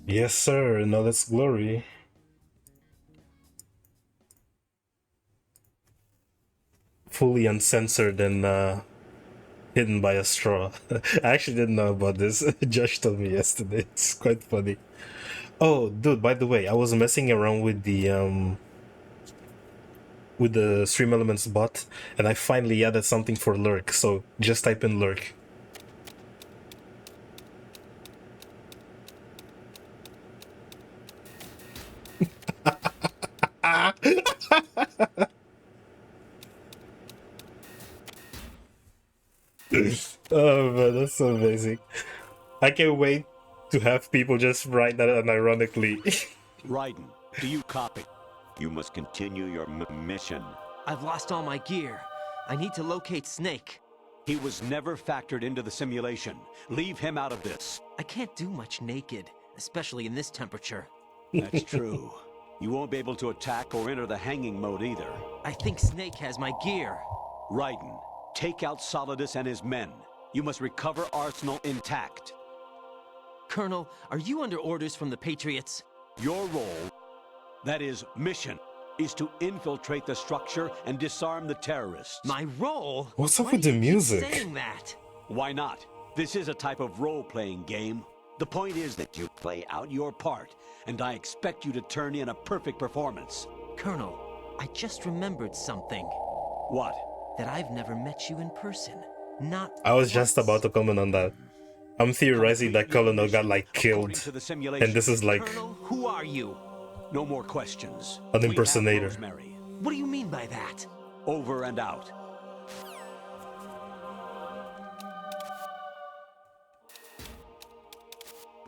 Yes, sir. Now that's glory. Fully uncensored and hidden by a straw. I actually didn't know about this. Josh told me yesterday. It's quite funny. Oh, dude, by the way, I was messing around with the Stream Elements bot, and I finally added something for lurk. So just type in lurk. Oh man, that's so amazing. I can't wait to have people just write that unironically. Raiden, do you copy? You must continue your mission. I've lost all my gear. I need to locate Snake. He was never factored into the simulation. Leave him out of this. I can't do much naked, especially in this temperature. That's true. You won't be able to attack or enter the hanging mode either. I think Snake has my gear. Raiden, take out Solidus and his men. You must recover Arsenal intact. Colonel, are you under orders from the Patriots? Your role, that is, mission, is to infiltrate the structure and disarm the terrorists. My role? What's up Why with do the you keep music? saying that? Why not? This is a type of role-playing game. The point is that you play out your part, and I expect you to turn in a perfect performance. Colonel, I just remembered something. What? That I've never met you in person. Not I was just once. about to comment on that. I'm theorizing that Colonel got like killed, According to the simulation. and this is like Colonel, who are you? No more questions. an We have impersonator. Rosemary. What do you mean by that? Over and out.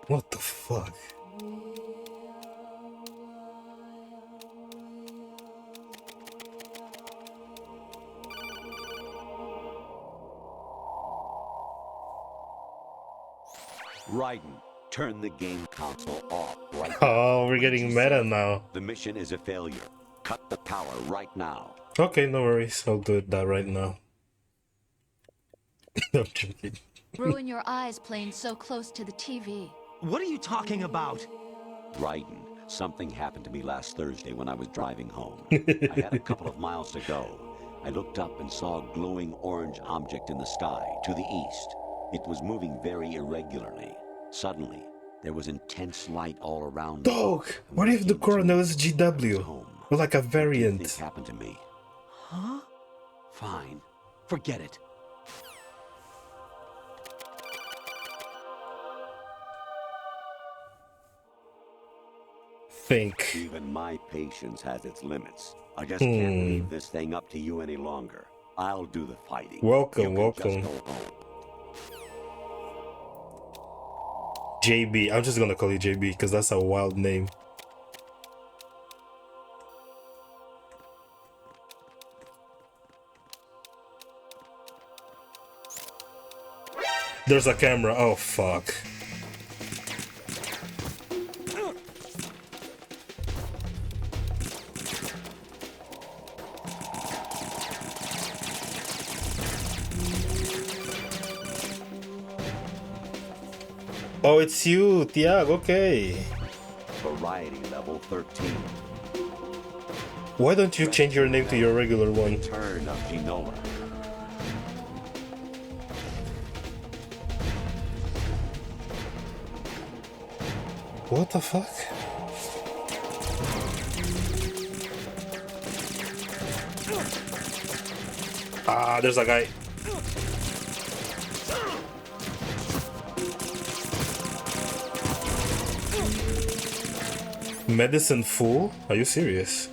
What the fuck? Raiden, turn the game console off right now. Oh, we're getting meta now. The mission is a failure. Cut the power right now. Okay, no worries. I'll do that right now. I'm joking. Ruin your eyes playing so close to the TV. What are you talking about? Raiden, something happened to me last Thursday when I was driving home. I had a couple of miles to go. I looked up and saw a glowing orange object in the sky to the east. It was moving very irregularly. Suddenly, there was intense light all around me. Dog, what if the Coronel is GW? Or like a What variant? happened to me? Huh? Fine. Forget it. Think. Even my patience has its limits. I just can't leave this thing up to you any longer. I'll do the fighting. Welcome, You can welcome. just go home. JB. I'm just gonna call you JB because that's a wild name. There's a camera. Oh fuck. Oh, it's you, Tiag. Okay. Variety level 13. Why don't you change your name to your regular one? Return of Ginola. What the fuck? Ah, there's a guy. Medicine full? Are you serious?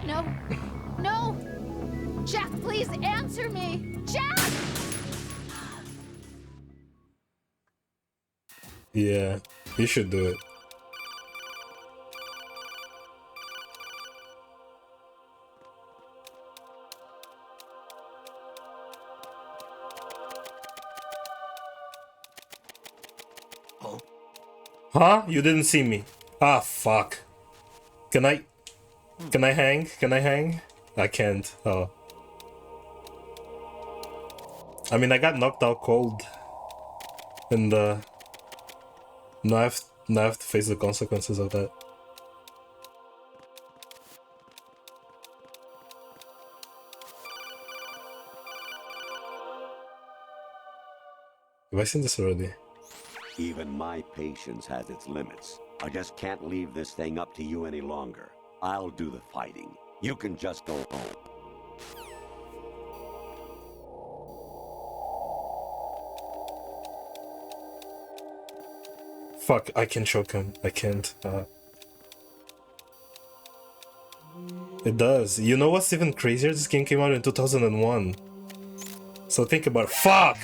No. No! Jack, please answer me! Jack! Yeah, you should do it. Huh? You didn't see me. Ah, fuck. Can I hang? Can I hang? I can't. Oh. I mean, I got knocked out cold. And, now I have to face the consequences of that. Have I seen this already? Even my patience has its limits. I just can't leave this thing up to you any longer. I'll do the fighting. You can just go home. Fuck, I can choke him. I can't. It does. You know what's even crazier? This game came out in 2001. So think about it. Fuck!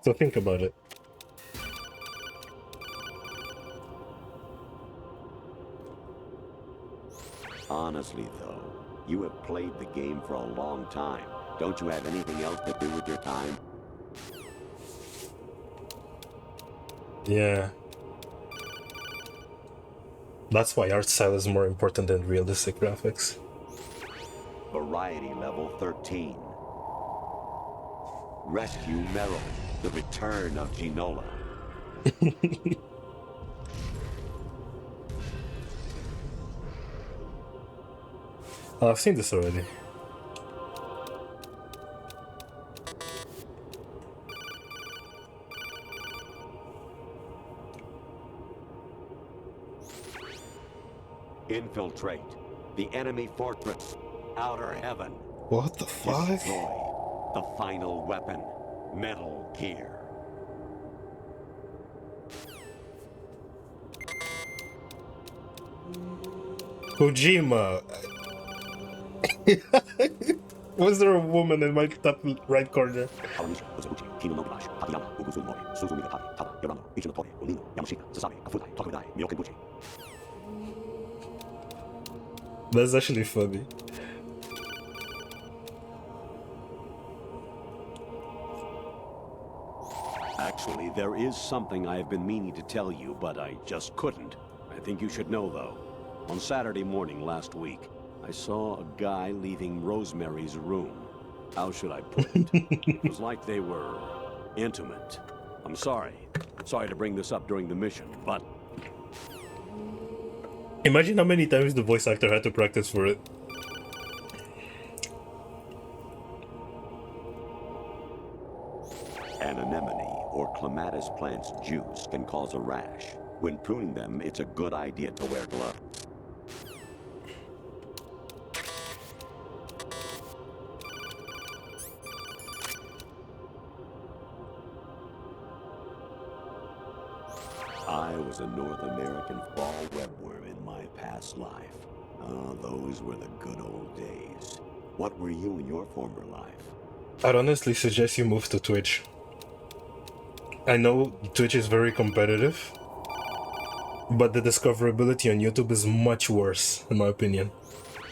So think about it. Honestly, though, you have played the game for a long time. Don't you have anything else to do with your time? Yeah. That's why art style is more important than realistic graphics. Variety level 13. Rescue Merrill. The return of Ginola. Oh, I've seen this already. Infiltrate the enemy fortress. Outer heaven. What the fuck? Destroy the final weapon. Metal Gear. Kojima! Was there a woman in my top right corner? That's actually funny. Actually, there is something I have been meaning to tell you, but I just couldn't. I think you should know, though. On Saturday morning last week, I saw a guy leaving Rosemary's room. How should I put it? It was like they were intimate. I'm sorry. Sorry to bring this up during the mission, but... Imagine how many times the voice actor had to practice for it. An anemone or clematis plant's juice can cause a rash. When pruning them, it's a good idea to wear gloves. I was a North American fall webworm in my past life. Ah, those were the good old days. What were you in your former life? I'd honestly suggest you move to Twitch. I know Twitch is very competitive, but the discoverability on YouTube is much worse, in my opinion.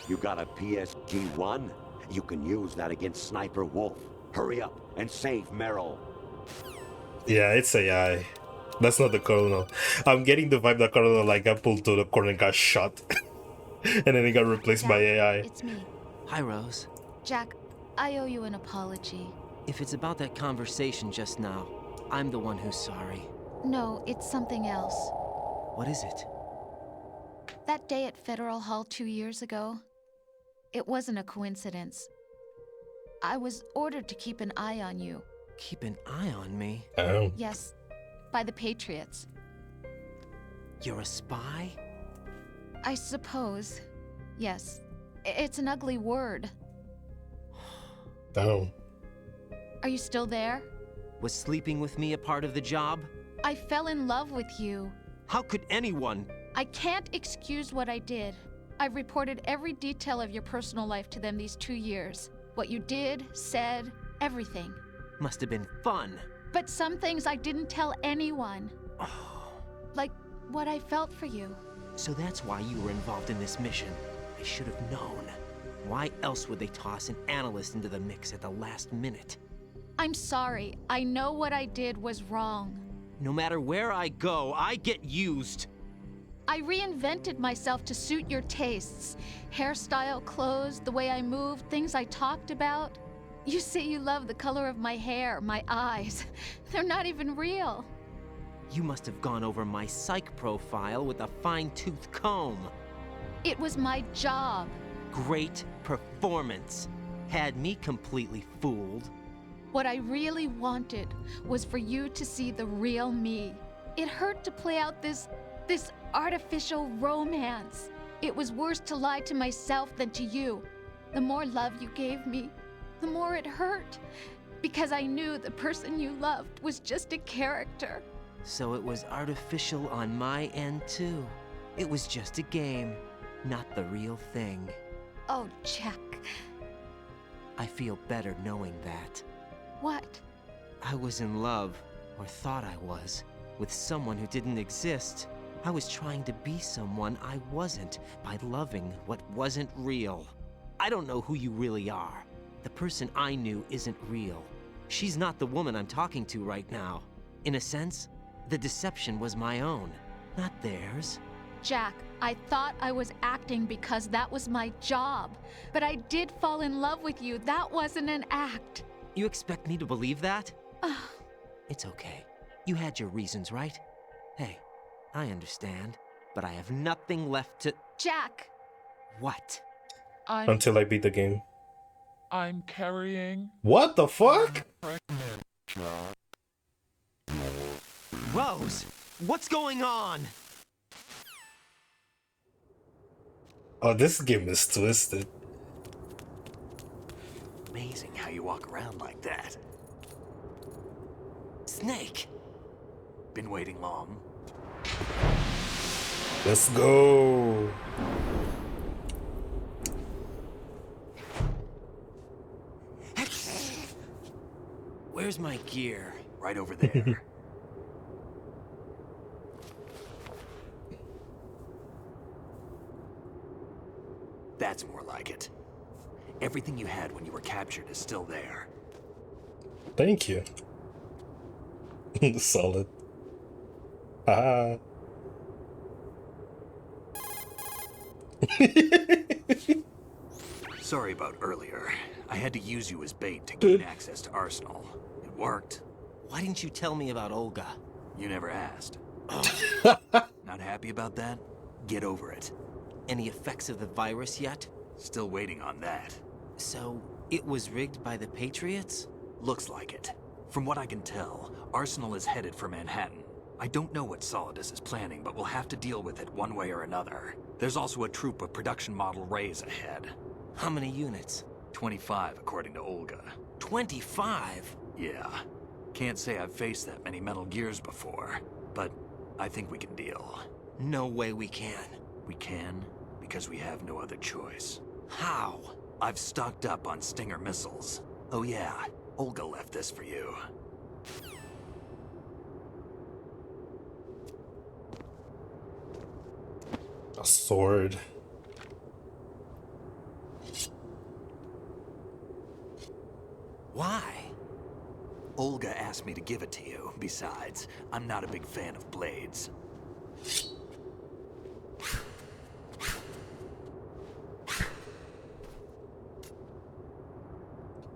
You got a PSG-1? You can use that against Sniper Wolf. Hurry up and save Meryl. Yeah, it's AI. That's not the Colonel. I'm getting the vibe that Colonel like got pulled to the corner and got shot. And then he got replaced by Jack, AI. it's me. Hi, Rose. Jack, I owe you an apology. If it's about that conversation just now, I'm the one who's sorry. No, it's something else. What is it? That day at Federal Hall 2 years ago, it wasn't a coincidence. I was ordered to keep an eye on you. Keep an eye on me? Oh. Yes, by the Patriots. You're a spy? I suppose. Yes. It's an ugly word. Oh. Are you still there? Was sleeping with me a part of the job? I fell in love with you. How could anyone? I can't excuse what I did. I've reported every detail of your personal life to them these 2 years. What you did, said, everything. Must have been fun. But some things I didn't tell anyone. Like what I felt for you. So that's why you were involved in this mission. I should have known. Why else would they toss an analyst into the mix at the last minute? I'm sorry. I know what I did was wrong. No matter where I go, I get used. I reinvented myself to suit your tastes. Hairstyle, clothes, the way I moved, things I talked about. You say you love the color of my hair, my eyes. They're not even real. You must have gone over my psych profile with a fine-tooth comb. It was my job. Great performance. Had me completely fooled. What I really wanted was for you to see the real me. It hurt to play out this artificial romance. It was worse to lie to myself than to you. The more love you gave me, the more it hurt. Because I knew the person you loved was just a character. So it was artificial on my end too. It was just a game, not the real thing. Oh, Jack. I feel better knowing that. What? I was in love, or thought I was, with someone who didn't exist. I was trying to be someone I wasn't by loving what wasn't real. I don't know who you really are. The person I knew isn't real. She's not the woman I'm talking to right now. In a sense, the deception was my own, not theirs. Jack, I thought I was acting because that was my job. But I did fall in love with you. That wasn't an act. You expect me to believe that? It's okay. You had your reasons, right? Hey, I understand, but I have nothing left to... Jack! What? Until I beat the game. I'm carrying. What the fuck? Rose, what's going on? Oh, this game is twisted. Amazing how you walk around like that. Snake! Been waiting long? Let's go. Where's my gear? Right over there. That's more like it. Everything you had when you were captured is still there. Thank you. Solid. Ah. Sorry about earlier. I had to use you as bait to gain access to Arsenal. It worked. Why didn't you tell me about Olga? You never asked. Not happy about that? Get over it. Any effects of the virus yet? Still waiting on that. So, it was rigged by the Patriots? Looks like it. From what I can tell, Arsenal is headed for Manhattan. I don't know what Solidus is planning, but we'll have to deal with it one way or another. There's also a troop of production model Rays ahead. How many units? 25, according to Olga. 25? Yeah. Can't say I've faced that many Metal Gears before, but I think we can deal. No way we can. We can, because we have no other choice. How? I've stocked up on Stinger missiles. Oh yeah, Olga left this for you. A sword. Olga asked me to give it to you. Besides, I'm not a big fan of blades.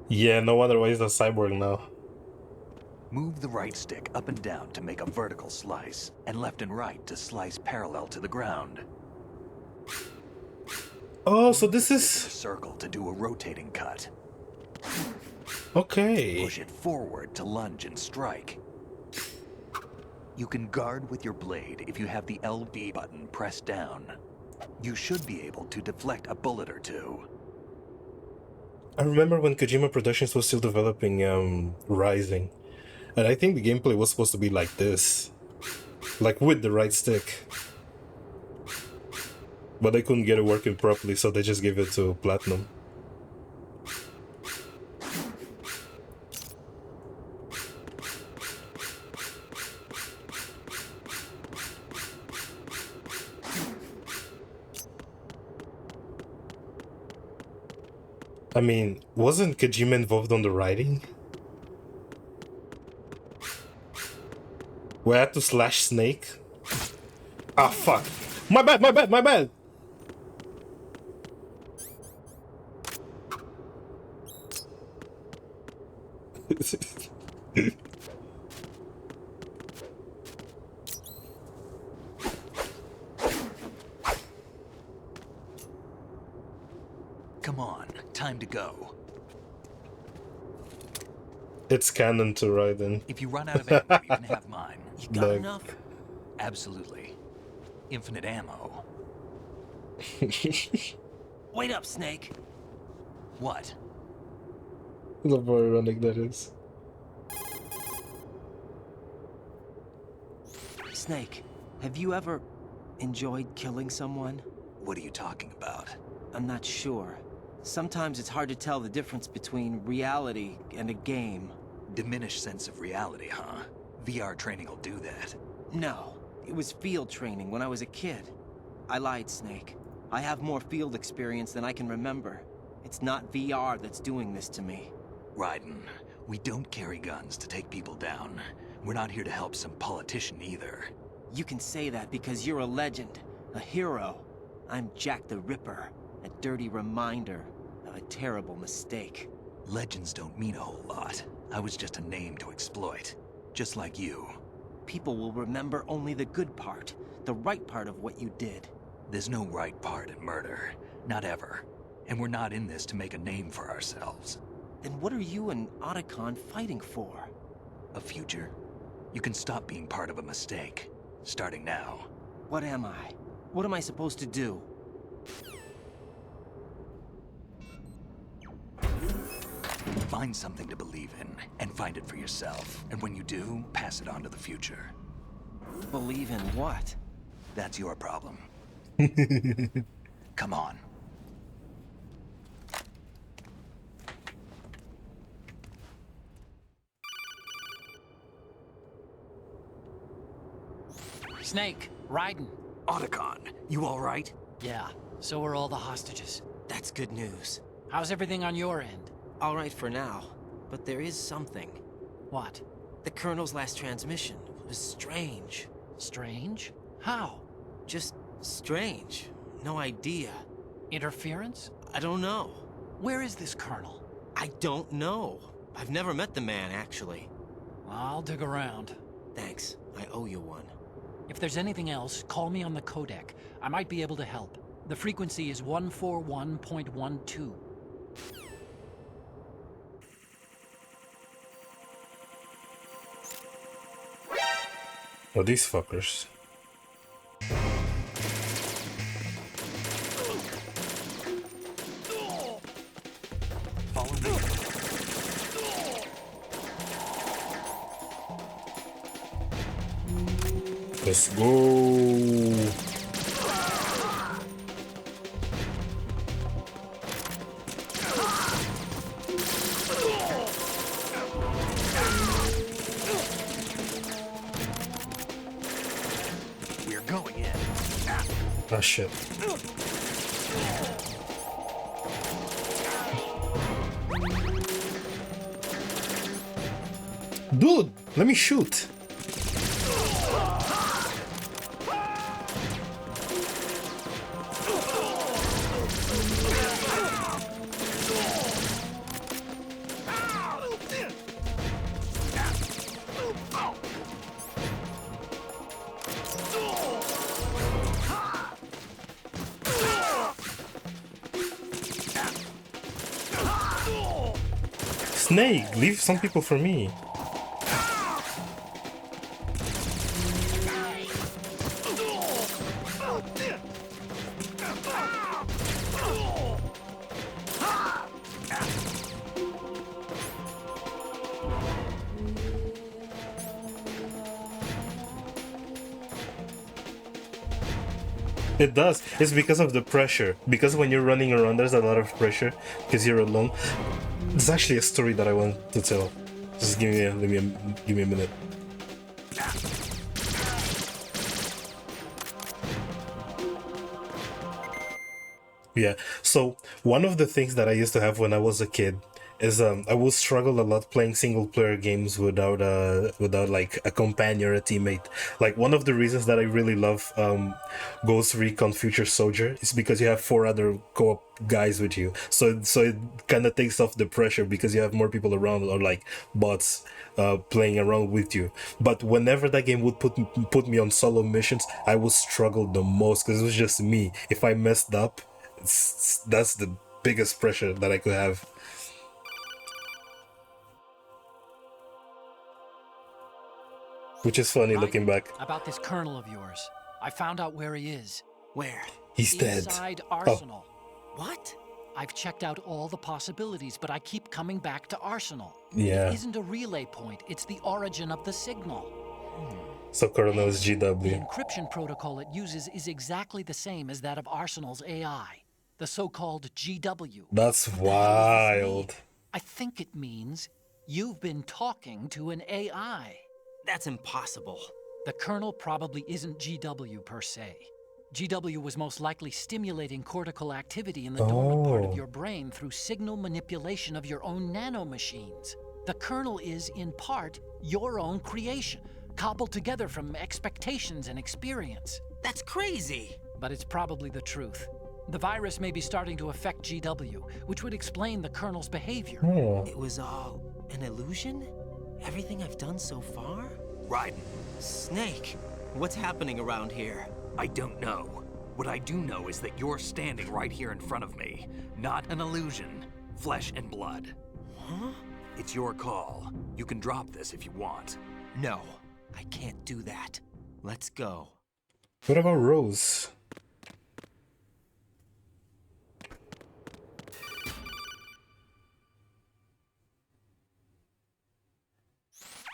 Yeah, no wonder why he's a cyborg now. Move the right stick up and down to make a vertical slice, and left and right to slice parallel to the ground. Oh, so this Stick in a is... circle to do a rotating cut. Okay. Push it forward to lunge and strike. You can guard with your blade if you have the LB button pressed down. You should be able to deflect a bullet or two. I remember when Kojima Productions was still developing Rising. And I think the gameplay was supposed to be like this. Like with the right stick. But they couldn't get it working properly, so they just gave it to Platinum. I mean, wasn't Kojima involved on the writing? We had to slash Snake? Ah, fuck. My bad, my bad, my bad! Come on, time to go. It's canon to Raiden. If you run out of ammo, you can have mine. You got Like- enough? Absolutely. Infinite ammo. Wait up, Snake. What? Love how ironic that is. Snake, have you ever enjoyed killing someone? What are you talking about? I'm not sure. Sometimes it's hard to tell the difference between reality and a game. Diminished sense of reality, huh? VR training will do that. No, it was field training when I was a kid. I lied, Snake. I have more field experience than I can remember. It's not VR that's doing this to me. Raiden, we don't carry guns to take people down. We're not here to help some politician either. You can say that because you're a legend, a hero. I'm Jack the Ripper, a dirty reminder of a terrible mistake. Legends don't mean a whole lot. I was just a name to exploit. Just like you. People will remember only the good part, the right part of what you did. There's no right part in murder. Not ever. And we're not in this to make a name for ourselves. Then what are you and Otacon fighting for? A future? You can stop being part of a mistake. Starting now. What am I? What am I supposed to do? Find something to believe in, and find it for yourself. And when you do, pass it on to the future. Believe in what? That's your problem. Come on. Snake, Raiden. Otacon, you alright? Yeah, so are all the hostages. That's good news. How's everything on your end? All right for now, but there is something. What? The Colonel's last transmission was strange. Strange? How? Just strange. No idea. Interference? I don't know. Where is this Colonel? I don't know. I've never met the man, actually. I'll dig around. Thanks. I owe you one. If there's anything else, call me on the codec. I might be able to help. The frequency is 141.12. Oh, these fuckers. Follow me. Let's go. We're going in. Ah, shit. Dude, let me shoot. Snake, leave some people for me. It does. It's because of the pressure. Because when you're running around, there's a lot of pressure because you're alone. There's actually a story that I want to tell. Just give me a minute. Yeah. So one of the things that I used to have when I was a kid is I would struggle a lot playing single player games without like a companion or a teammate. Like one of the reasons that I really love Ghost Recon Future Soldier is because you have 4 other co-op guys with you. So it kind of takes off the pressure because you have more people around, or like bots playing around with you. But whenever that game would put me on solo missions, I would struggle the most because it was just me. If I messed up, that's the biggest pressure that I could have. Which is funny looking back. About this colonel of yours. I found out where he is. Where? He's dead. Inside Arsenal. What? I've checked out all the possibilities, but I keep coming back to Arsenal. Yeah. It isn't a relay point, it's the origin of the signal. So Colonel is The GW. encryption protocol it uses is exactly the same as that of Arsenal's AI, the so-called GW. That's wild. I think it means you've been talking to an AI. That's impossible. The kernel probably isn't GW per se. GW was most likely stimulating cortical activity in the dormant part of your brain through signal manipulation of your own nanomachines. The kernel is, in part, your own creation, cobbled together from expectations and experience. That's crazy. But it's probably the truth. The virus may be starting to affect GW, which would explain the kernel's behavior. It was all an illusion? Everything I've done so far? Raiden, Snake, what's happening around here? I don't know. What I do know is that you're standing right here in front of me. Not an illusion. Flesh and blood. Huh? It's your call. You can drop this if you want. No, I can't do that. Let's go. What about Rose?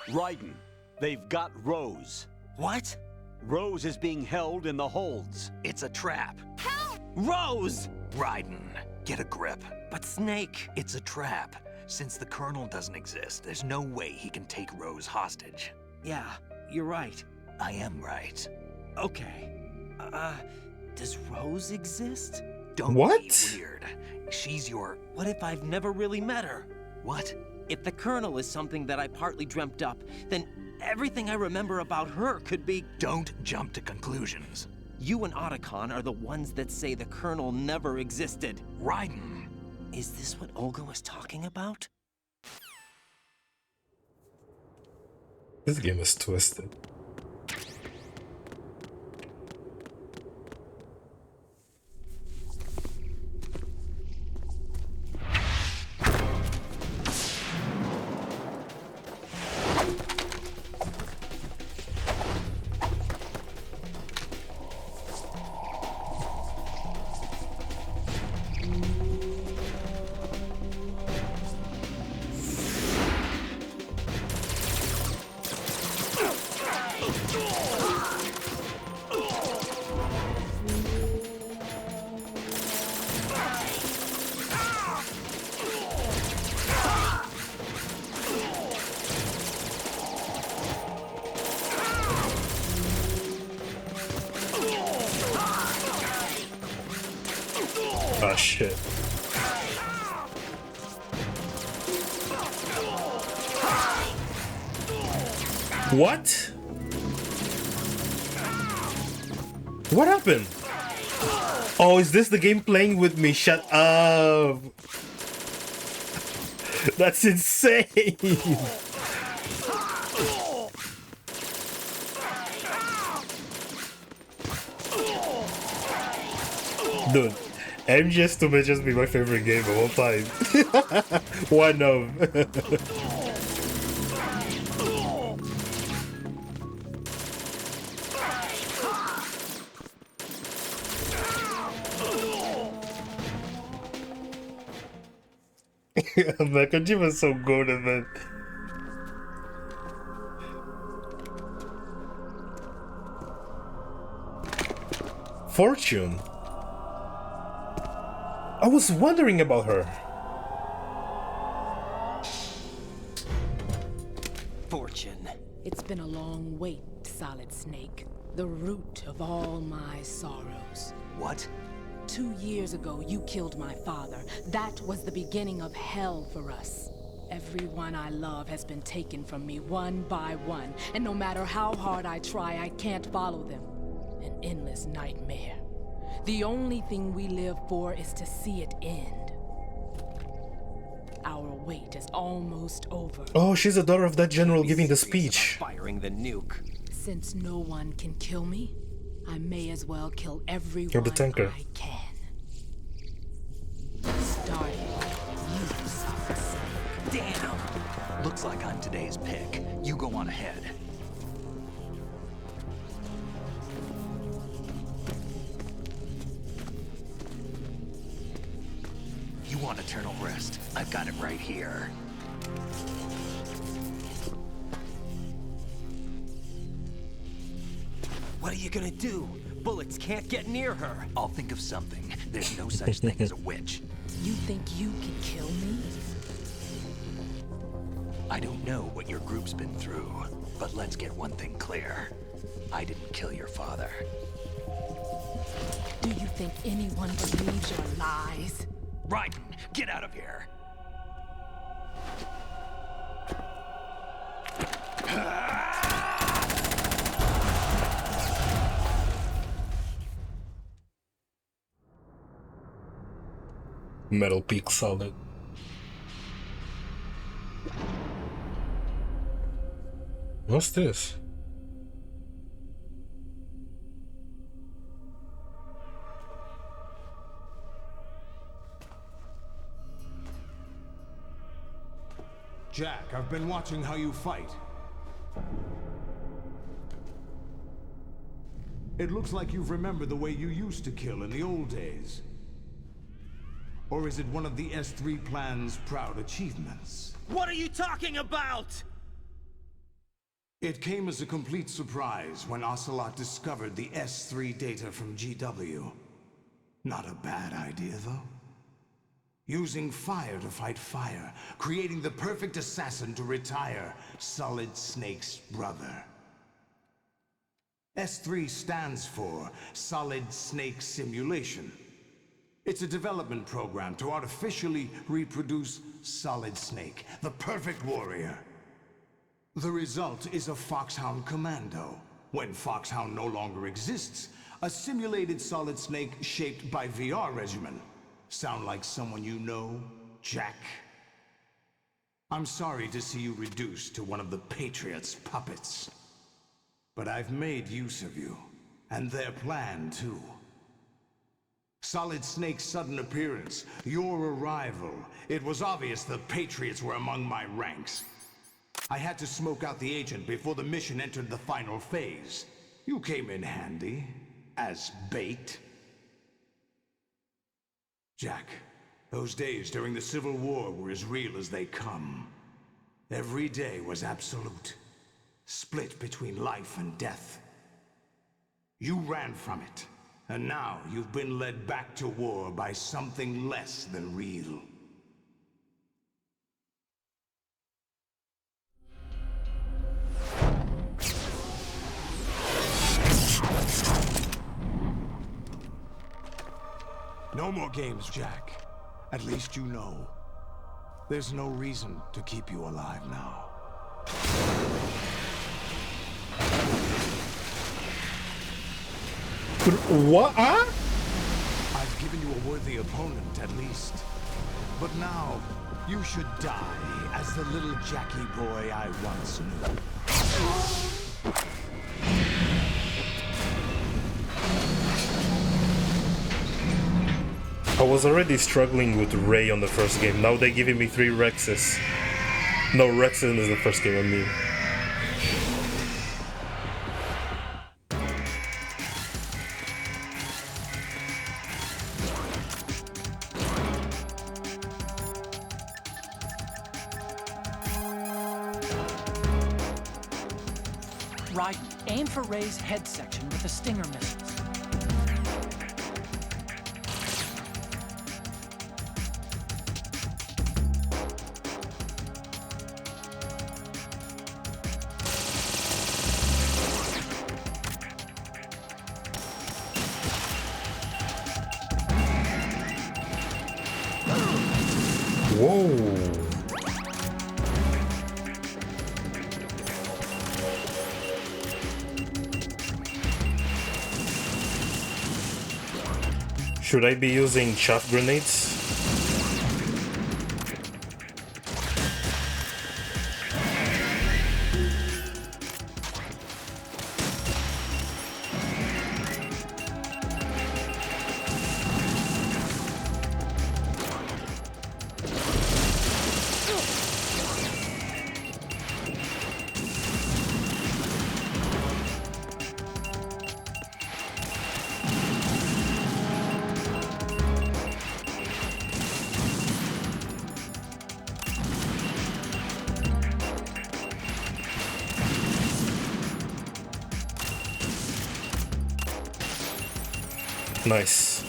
Raiden, they've got Rose. What? Rose is being held in the holds. It's a trap. Rose! Raiden, get a grip. But Snake... It's a trap. Since the Colonel doesn't exist, there's no way he can take Rose hostage. Yeah, you're right. I am right. Okay. Does Rose exist? Don't What? be weird. She's your... What if I've never really met her? What? If the Colonel is something that I partly dreamt up, then everything I remember about her could be... Don't jump to conclusions. You and Otacon are the ones that say the Colonel never existed. Raiden. Is this what Olga was talking about? This game is twisted. Oh shit. What? What happened? Oh, is this the game playing with me? Shut up. That's insane. Dude, MGS2 may just be my favorite game of all time. One of. Man, Kojima's so good, man. Fortune. I was wondering about her. Fortune. It's been a long wait, Solid Snake. The root of all my sorrows. What? 2 years ago, you killed my father. That was the beginning of hell for us. Everyone I love has been taken from me one by one, and no matter how hard I try, I can't follow them. An endless nightmare. The only thing we live for is to see it end. Our wait is almost over. Oh, she's the daughter of that general giving the speech. Firing the nuke. Since no one can kill me, I may as well kill everyone You're the tanker. I can. Starting with you, Solid Snake. Damn! Looks like I'm today's pick. You go on ahead. You want eternal rest? I've got it right here. What are you gonna do? Bullets can't get near her. I'll think of something. There's no such thing as a witch. You think you can kill me? I don't know what your group's been through, but let's get one thing clear. I didn't kill your father. Do you think anyone believes your lies? Raiden, get out of here! Metal Peak Solid. What's this? Jack, I've been watching how you fight. It looks like you've remembered the way you used to kill in the old days. Or is it one of the S3 plan's proud achievements? What are you talking about? It came as a complete surprise when Ocelot discovered the S3 data from GW. Not a bad idea, though. Using fire to fight fire, creating the perfect assassin to retire Solid Snake's brother. S3 stands for Solid Snake Simulation. It's a development program to artificially reproduce Solid Snake, the perfect warrior. The result is a Foxhound Commando. When Foxhound no longer exists, a simulated Solid Snake shaped by VR regimen. Sound like someone you know, Jack? I'm sorry to see you reduced to one of the Patriots' puppets. But I've made use of you, and their plan too. Solid Snake's sudden appearance, your arrival. It was obvious the Patriots were among my ranks. I had to smoke out the agent before the mission entered the final phase. You came in handy, as bait. Jack, those days during the Civil War were as real as they come. Every day was absolute, split between life and death. You ran from it, and now you've been led back to war by something less than real. No more games, Jack. At least you know. There's no reason to keep you alive now. What? Huh? I've given you a worthy opponent, at least. But now, you should die as the little Jackie boy I once knew. I was already struggling with Ray on the first game. Now they're giving me 3 Rexes. No, Rexes is the first game, I mean. Raiden, aim for Ray's head section with the Stinger missiles. Whoa. Should I be using chaff grenades? Nice.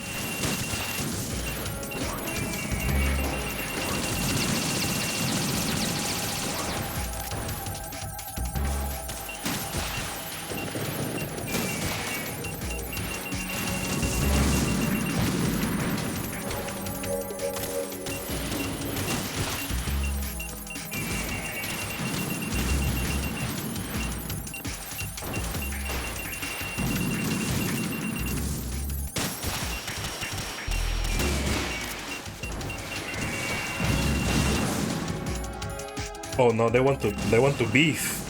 Oh no, they want to beef.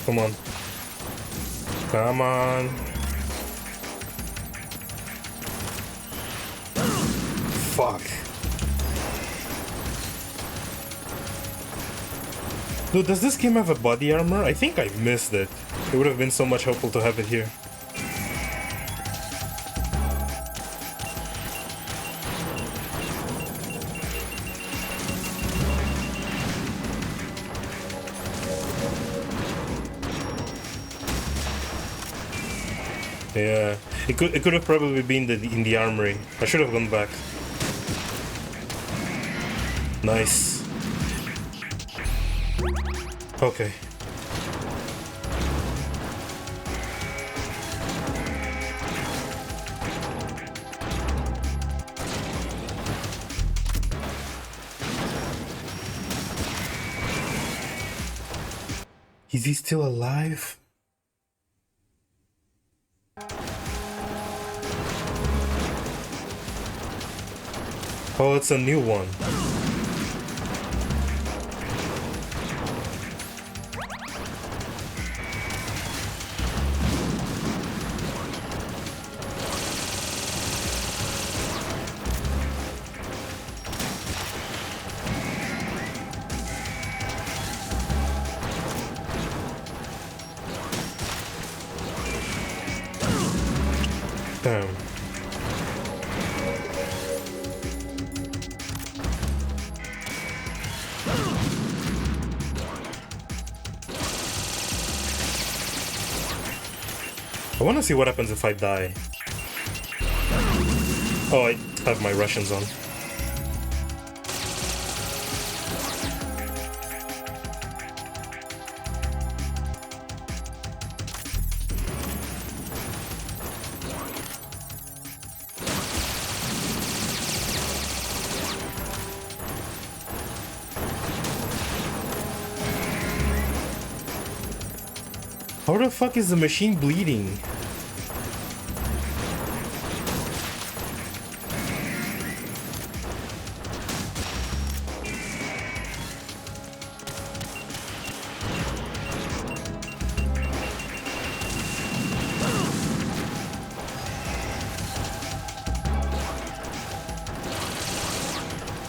Come on. Come on. Fuck. Dude, does this game have a body armor? I think I missed it. It would have been so much helpful to have it here. Yeah, it could have probably been in the armory. I should have gone back. Nice. Okay. Is he still alive? Oh, it's a new one. Damn. I want to see what happens if I die. Oh, I have my Russians on. How the fuck is the machine bleeding?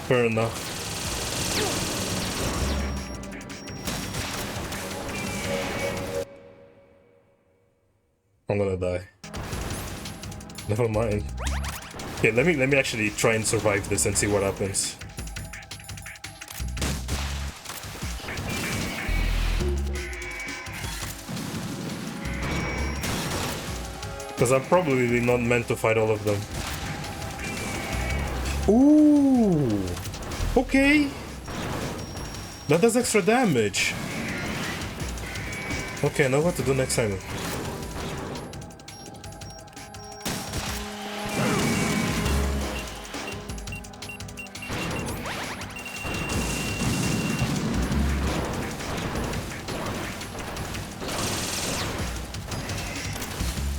Fair enough. I'm gonna die. Never mind. Okay, let me actually try and survive this and see what happens. Because I'm probably not meant to fight all of them. Ooh! Okay! That does extra damage! Okay, I know what to do next time.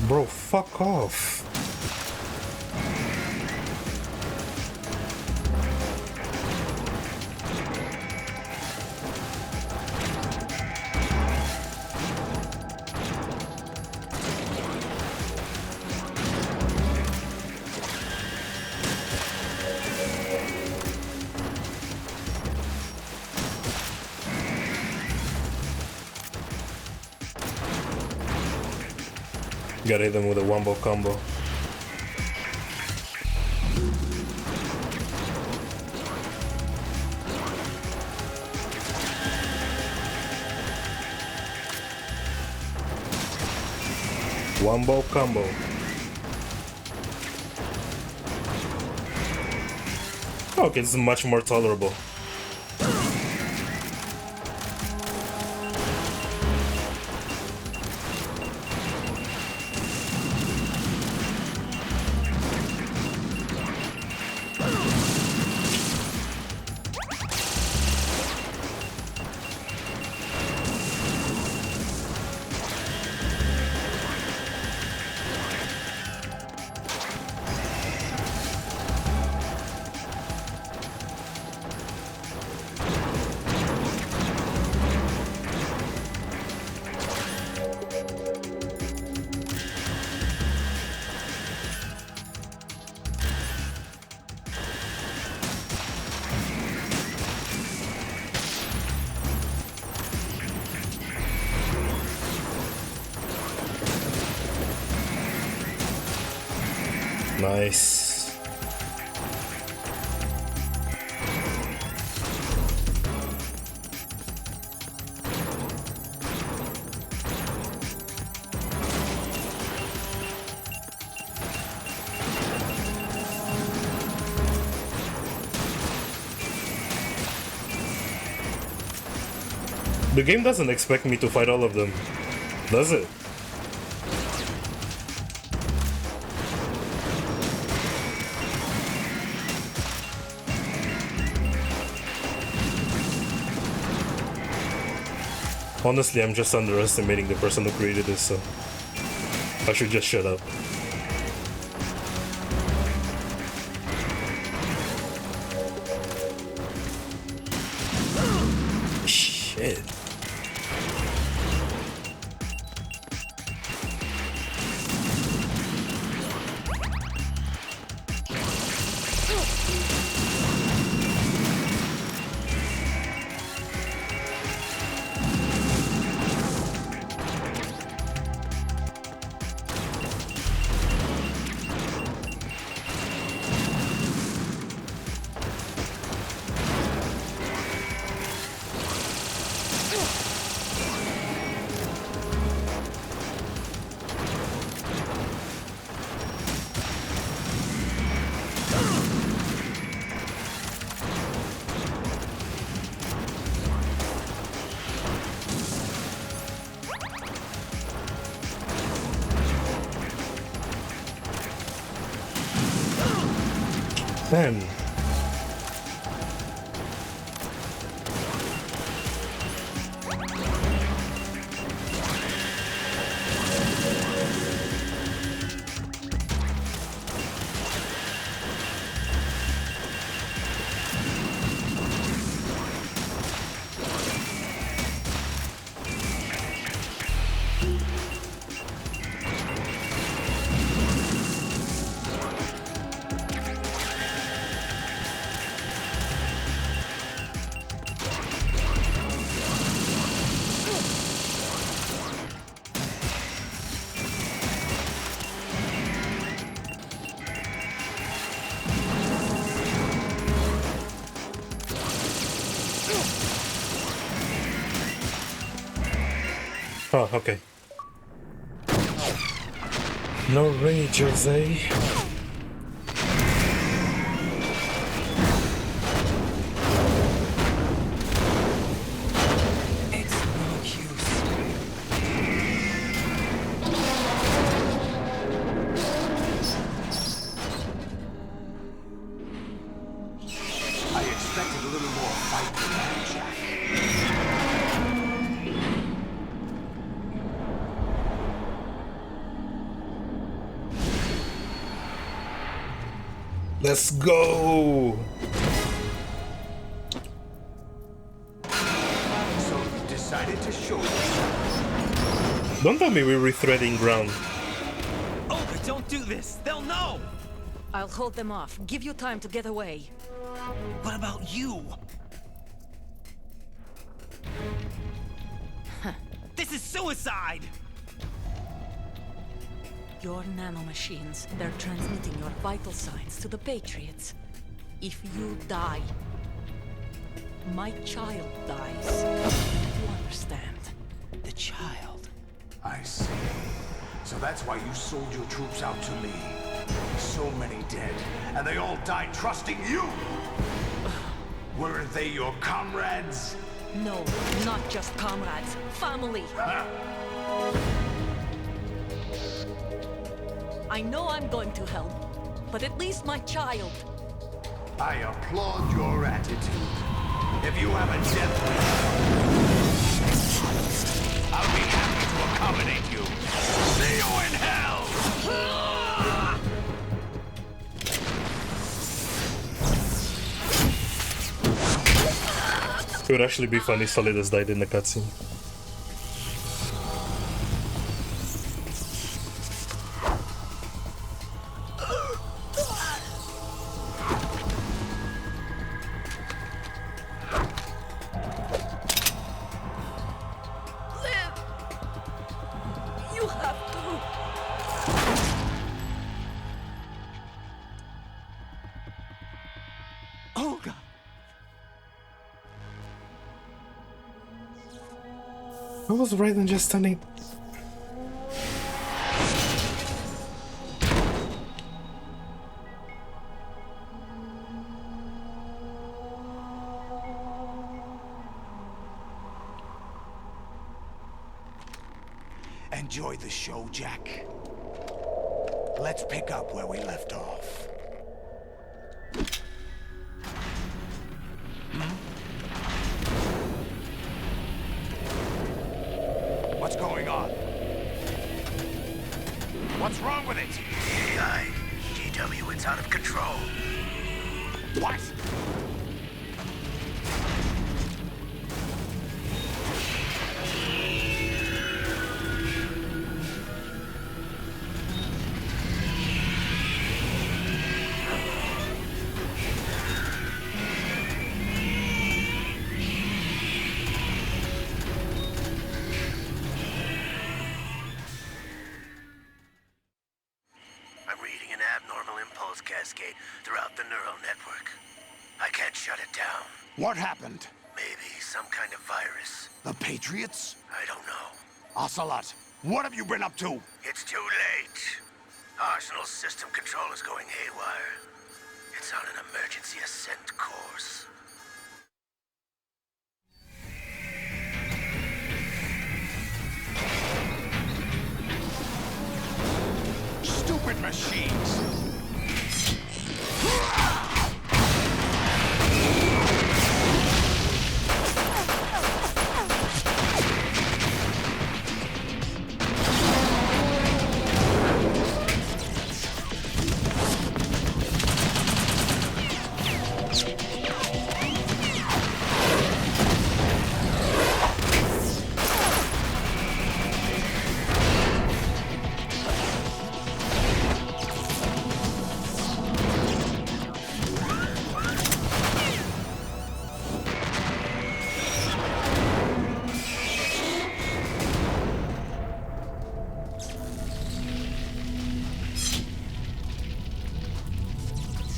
Bro, fuck off. Gotta hit them with a wombo combo. Wombo combo. Okay, this is much more tolerable. Nice. The game doesn't expect me to fight all of them, does it? Honestly, I'm just underestimating the person who created this, so I should just shut up. Shit. Man. Oh, okay. No rage, Jose. Let's go! So you decided to show yourself. Don't tell me we're rethreading ground. Oh, but don't do this! They'll know! I'll hold them off. Give you time to get away. What about you? This is suicide! Your nanomachines, they're transmitting your vital signs to the Patriots. If you die, my child dies. You understand? The child. I see. So that's why you sold your troops out to me. So many dead, and they all died trusting you! Weren't they your comrades? No, not just comrades. Family. Huh? I know I'm going to hell, but at least my child. I applaud your attitude. If you have a death wish, I'll be happy to accommodate you. See you in hell! It would actually be funny if Solidus died in the cutscene. You have to. Oh, God. What was Raiden just standing? Enjoy the show, Jack. Let's pick up where we left off. What's going on? What's wrong with it? GW, it's out of control. What? Cascade throughout the neural network. I can't shut it down. What happened? Maybe some kind of virus. The Patriots? I don't know. Ocelot, what have you been up to? It's too late. Arsenal's system control is going haywire. It's on an emergency ascent course. Stupid machines!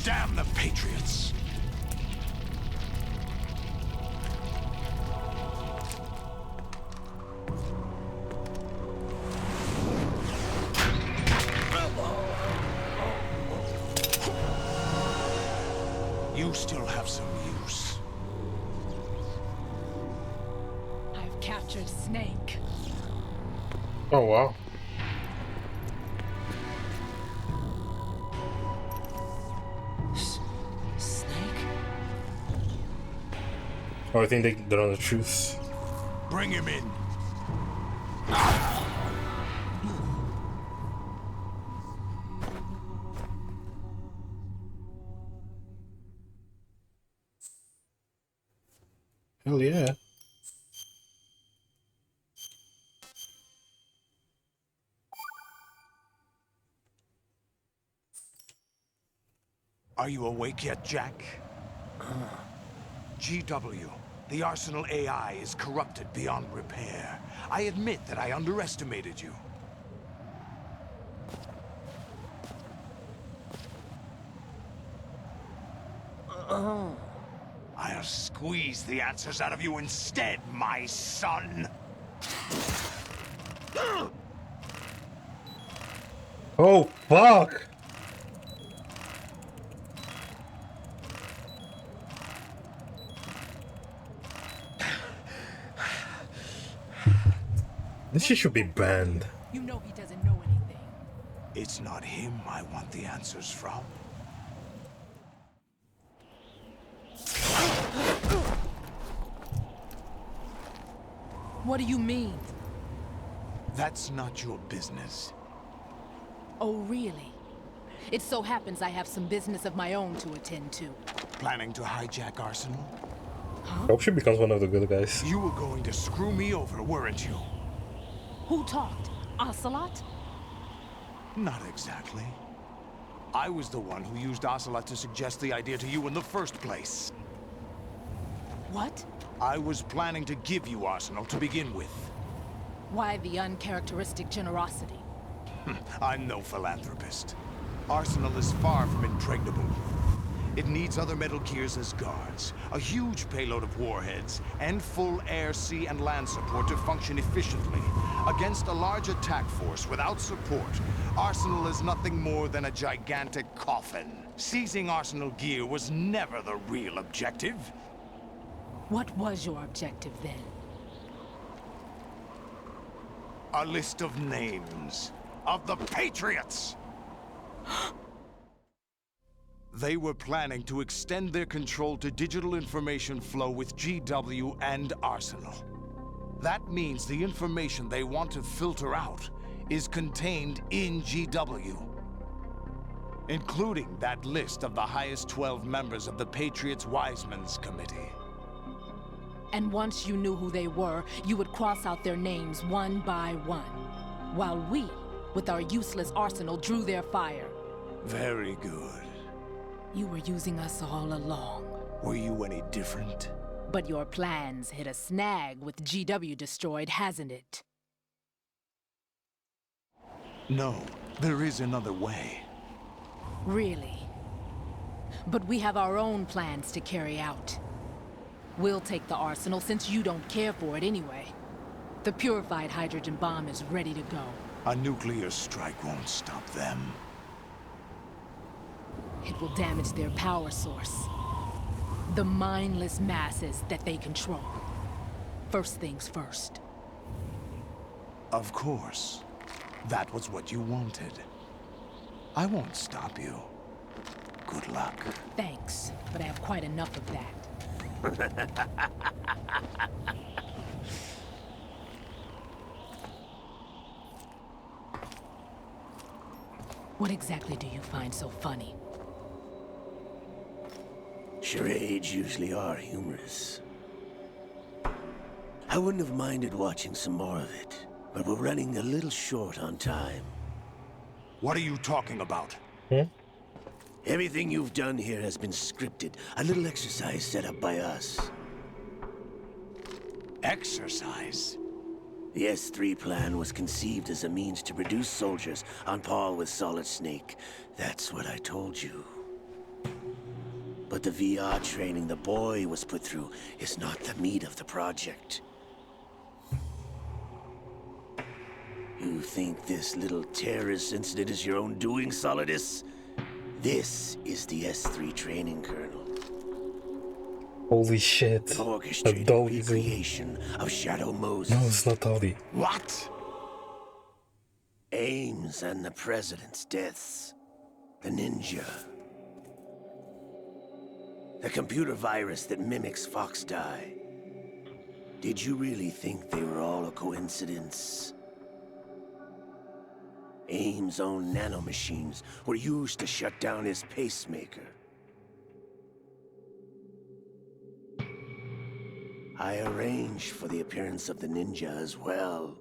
Damn the Patriots! have some use. I've captured Snake. Oh wow. Snake? Oh, I think they're on the truth. Bring him in. Hell yeah. Are you awake yet, Jack? GW, the Arsenal AI is corrupted beyond repair. I admit that I underestimated you. I'll squeeze the answers out of you instead, my son. Oh fuck! This shit should be banned. You know he doesn't know anything. It's not him I want the answers from. What do you mean? That's not your business. Oh, really? It so happens I have some business of my own to attend to. Planning to hijack Arsenal? Hope she becomes one of the good guys. You were going to screw me over, weren't you? Who talked? Ocelot? Not exactly. I was the one who used Ocelot to suggest the idea to you in the first place. What? I was planning to give you Arsenal to begin with. Why the uncharacteristic generosity? I'm no philanthropist. Arsenal is far from impregnable. It needs other Metal Gears as guards, a huge payload of warheads, and full air, sea, and land support to function efficiently. Against a large attack force without support, Arsenal is nothing more than a gigantic coffin. Seizing Arsenal gear was never the real objective. What was your objective then? A list of names of the Patriots! They were planning to extend their control to digital information flow with GW and Arsenal. That means the information they want to filter out is contained in GW, including that list of the highest 12 members of the Patriots Wiseman's Committee. And once you knew who they were, you would cross out their names one by one, while we, with our useless arsenal, drew their fire. Very good. You were using us all along. Were you any different? But your plans hit a snag with GW destroyed, hasn't it? No, there is another way. Really? But we have our own plans to carry out. We'll take the arsenal since you don't care for it anyway. The purified hydrogen bomb is ready to go. A nuclear strike won't stop them. It will damage their power source. The mindless masses that they control. First things first. Of course. That was what you wanted. I won't stop you. Good luck. Thanks, but I have quite enough of that. What exactly do you find so funny? Charades usually are humorous. I wouldn't have minded watching some more of it, but we're running a little short on time. What are you talking about? Everything you've done here has been scripted. A little exercise set up by us. Exercise? The S3 plan was conceived as a means to produce soldiers on par with Solid Snake. That's what I told you. But the VR training the boy was put through is not the meat of the project. You think this little terrorist incident is your own doing, Solidus? This is the S3 training, Colonel. Holy shit. A Orchestrated dolly. recreation of Shadow Moses. No, it's not dolly. What? Ames and the president's deaths. The ninja. The computer virus that mimics Foxdie. Did you really think they were all a coincidence? Ames' own nanomachines were used to shut down his pacemaker. I arranged for the appearance of the ninja as well.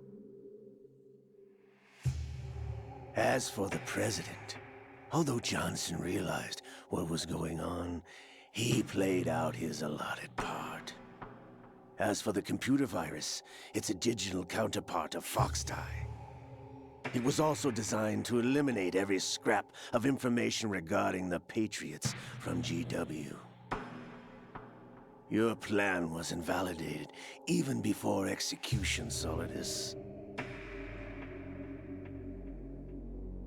As for the president, although Johnson realized what was going on, he played out his allotted part. As for the computer virus, it's a digital counterpart of Foxdie. It was also designed to eliminate every scrap of information regarding the Patriots from GW. Your plan was invalidated even before execution, Solidus.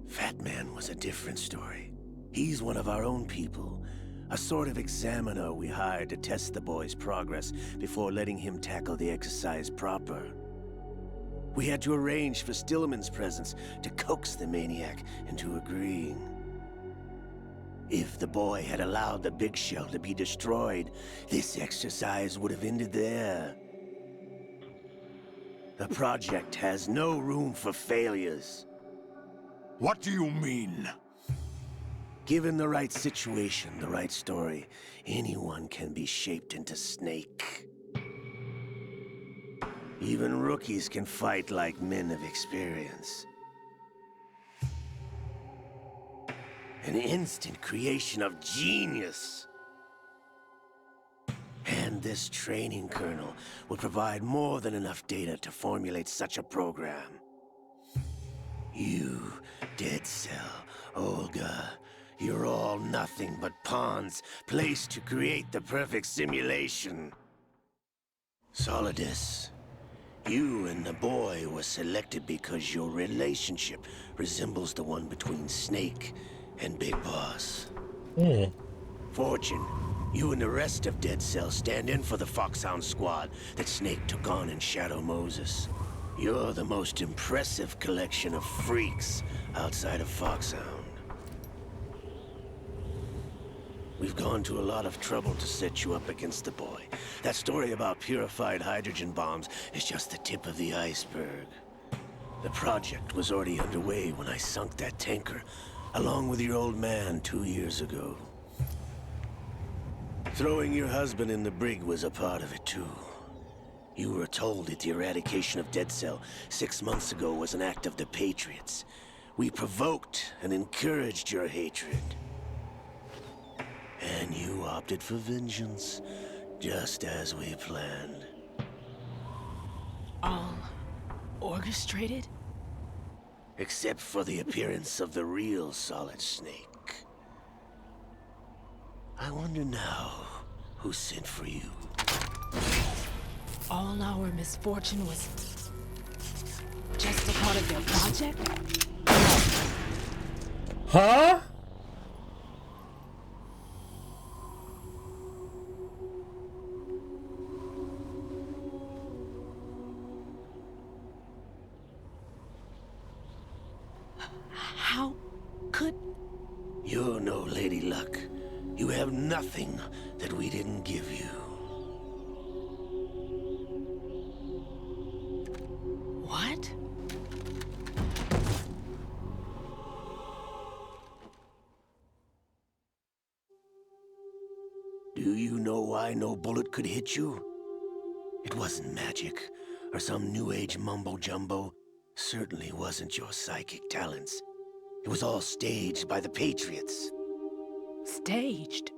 Fat Man was a different story. He's one of our own people, a sort of examiner we hired to test the boy's progress before letting him tackle the exercise proper. We had to arrange for Stillman's presence to coax the maniac into agreeing. If the boy had allowed the big shell to be destroyed, this exercise would have ended there. The project has no room for failures. What do you mean? Given the right situation, the right story, anyone can be shaped into Snake. Even rookies can fight like men of experience. An instant creation of genius. And this training kernel would provide more than enough data to formulate such a program. You, Dead Cell, Olga, you're all nothing but pawns placed to create the perfect simulation. Solidus, you and the boy were selected because your relationship resembles the one between Snake and Big Boss. Fortune, you and the rest of Dead Cell stand in for the Foxhound squad that Snake took on in Shadow Moses. You're the most impressive collection of freaks outside of Foxhound. We've gone to a lot of trouble to set you up against the boy. That story about purified hydrogen bombs is just the tip of the iceberg. The project was already underway when I sunk that tanker, along with your old man 2 years ago. Throwing your husband in the brig was a part of it too. You were told that the eradication of Dead Cell 6 months ago was an act of the Patriots. We provoked and encouraged your hatred. And you opted for vengeance, just as we planned. All orchestrated? Except for the appearance of the real Solid Snake. I wonder now who sent for you. All our misfortune was just a part of their project? Huh? How could... You're no Lady Luck. You have nothing that we didn't give you. What? Do you know why no bullet could hit you? It wasn't magic, or some new age mumbo-jumbo. Certainly wasn't your psychic talents. It was all staged by the Patriots. Staged?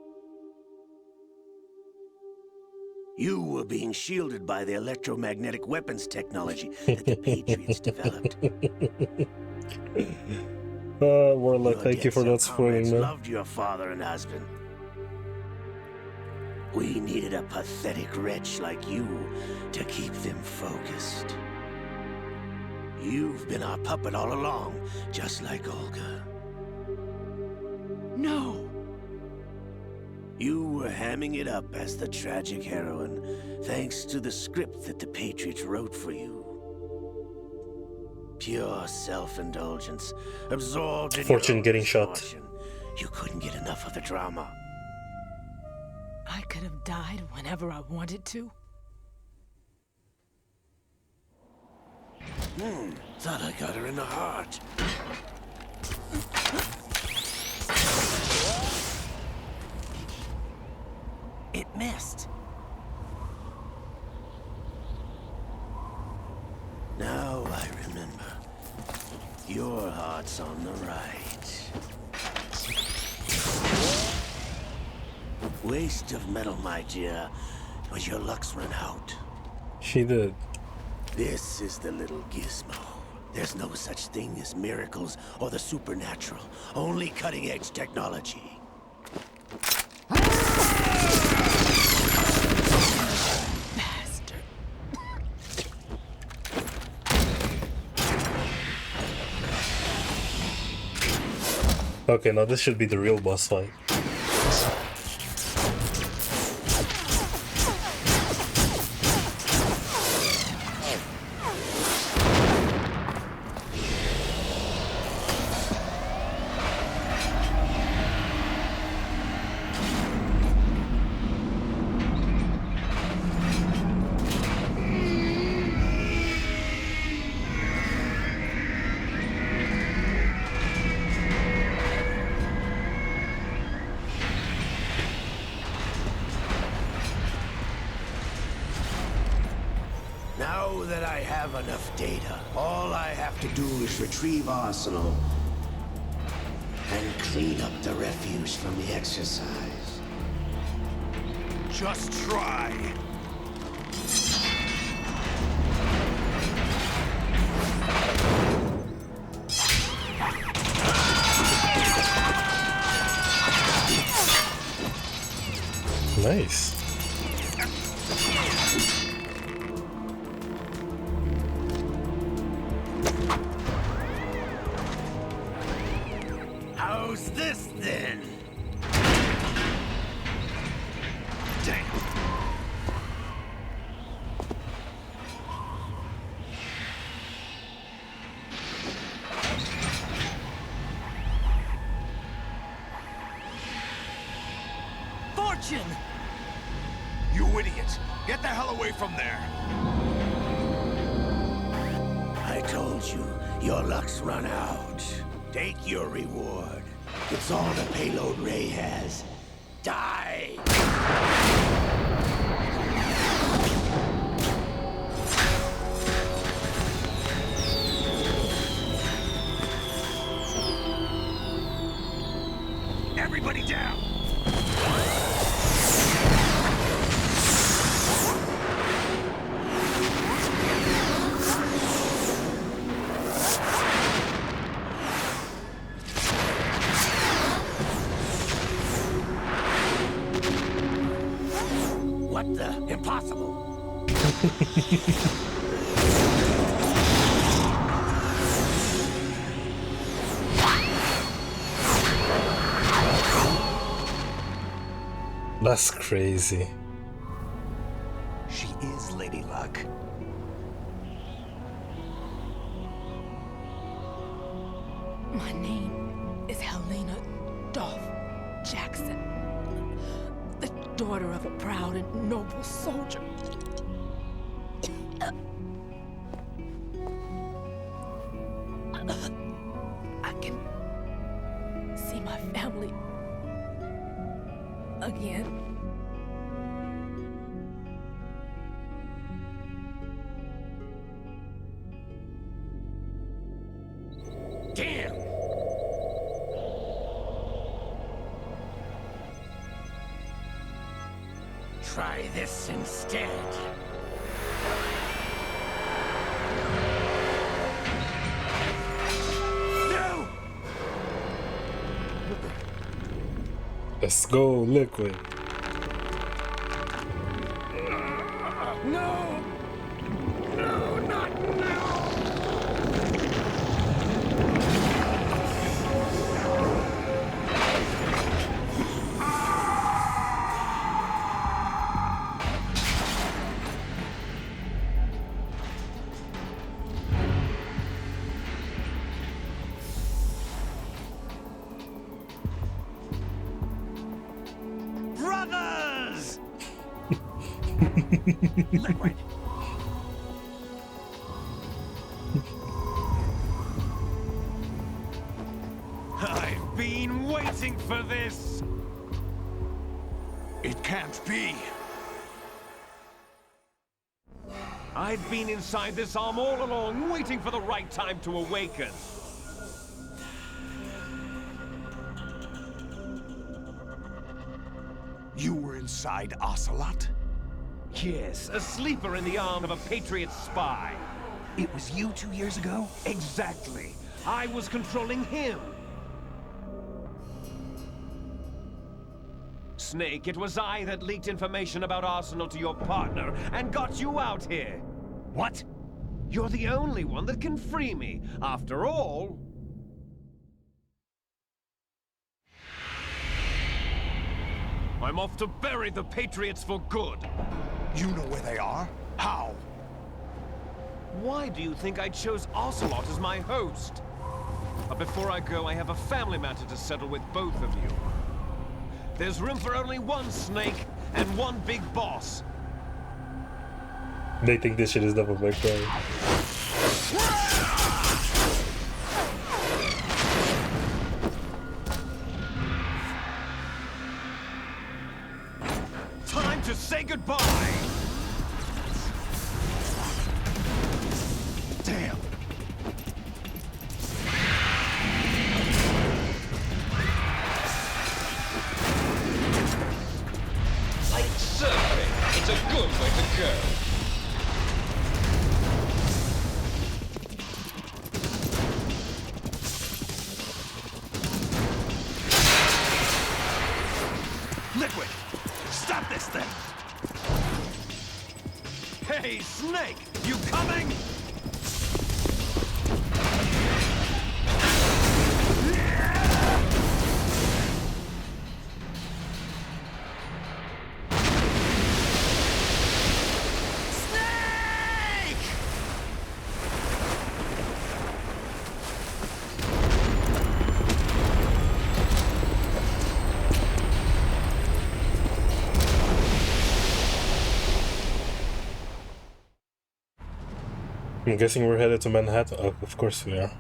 You were being shielded by the electromagnetic weapons technology that the Patriots developed. Warlock, Your thank you for Dead not Cell spoiling, comrades man. loved your father and husband. We needed a pathetic wretch like you to keep them focused. You've been our puppet all along, just like Olga. No! You were hamming it up as the tragic heroine, thanks to the script that the Patriots wrote for you. Pure self-indulgence, absorbed in Fortune your own getting shot. misfortune. You couldn't get enough of the drama. I could have died whenever I wanted to. Thought I got her in the heart. It missed. Now I remember. Your heart's on the right. Waste of metal, my dear, but your luck's run out. She did. This is the little gizmo. There's no such thing as miracles or the supernatural. Only cutting-edge technology. Bastard. Okay, now this should be the real boss fight. Now that I have enough data, all I have to do is retrieve Arsenal and clean up the refuse from the exercise. Just try. Nice. How's this then? Damn. Fortune! You idiot! Get the hell away from there! I told you, your luck's run out. Take your reward. It's all the payload Ray has. Die! Everybody down! What the? Impossible! That's crazy. She is Lady Luck. My name is Helena Dolph Jackson, the daughter of a proud and noble soldier. I can see my family again. Damn! Try this instead. No! Let's go, Liquid. No! No, not now! Liquid! I've been waiting for this! It can't be. I've been inside this arm all along, waiting for the right time to awaken. You were inside Ocelot? Yes, a sleeper in the arm of a Patriot spy. It was you 2 years ago? Exactly. I was controlling him. Snake, it was I that leaked information about Arsenal to your partner and got you out here. What? You're the only one that can free me. After all... I'm off to bury the Patriots for good. You know where they are? How? Why do you think I chose Ocelot as my host? But before I go, I have a family matter to settle with both of you. There's room for only one Snake and one big boss. They think this shit is Devil May Cry. Time to say goodbye! Damn. Like surfing, it's a good way to go. Liquid! Stop this thing! Hey, Snake! You coming? I'm guessing we're headed to Manhattan. Oh, of course we are.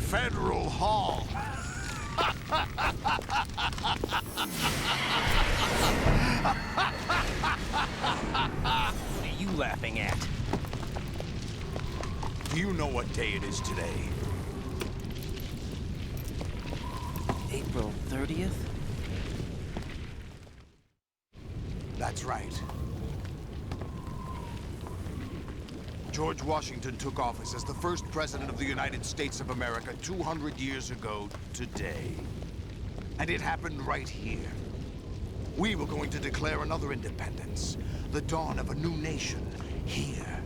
Federal Hall. What are you laughing at? Do you know what day it is today? April 30th? That's right. George Washington took office as the first president of the United States of America 200 years ago today. And it happened right here. We were going to declare another independence, the dawn of a new nation, here.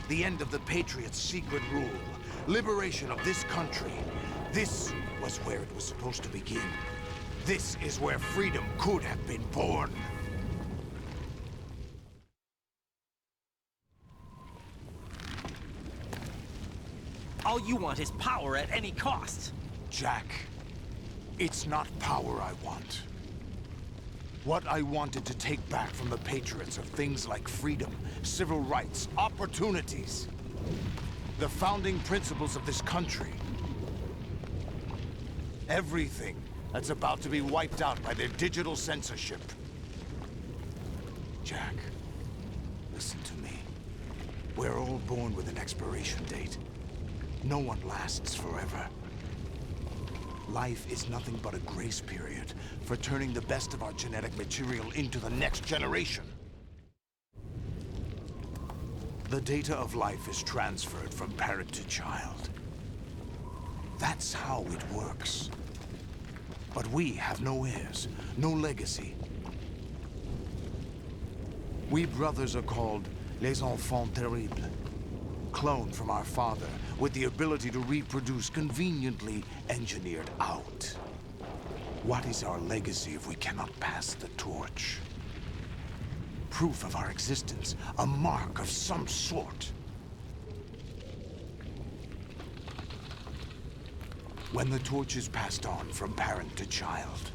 The end of the Patriots' secret rule, liberation of this country. This was where it was supposed to begin. This is where freedom could have been born. All you want is power at any cost. Jack, it's not power I want. What I wanted to take back from the Patriots are things like freedom, civil rights, opportunities. The founding principles of this country. Everything that's about to be wiped out by their digital censorship. Jack, listen to me. We're all born with an expiration date. No one lasts forever. Life is nothing but a grace period for turning the best of our genetic material into the next generation. The data of life is transferred from parent to child. That's how it works. But we have no heirs, no legacy. We brothers are called les enfants terribles. Cloned from our father, with the ability to reproduce conveniently engineered out. What is our legacy if we cannot pass the torch? Proof of our existence, a mark of some sort. When the torch is passed on from parent to child,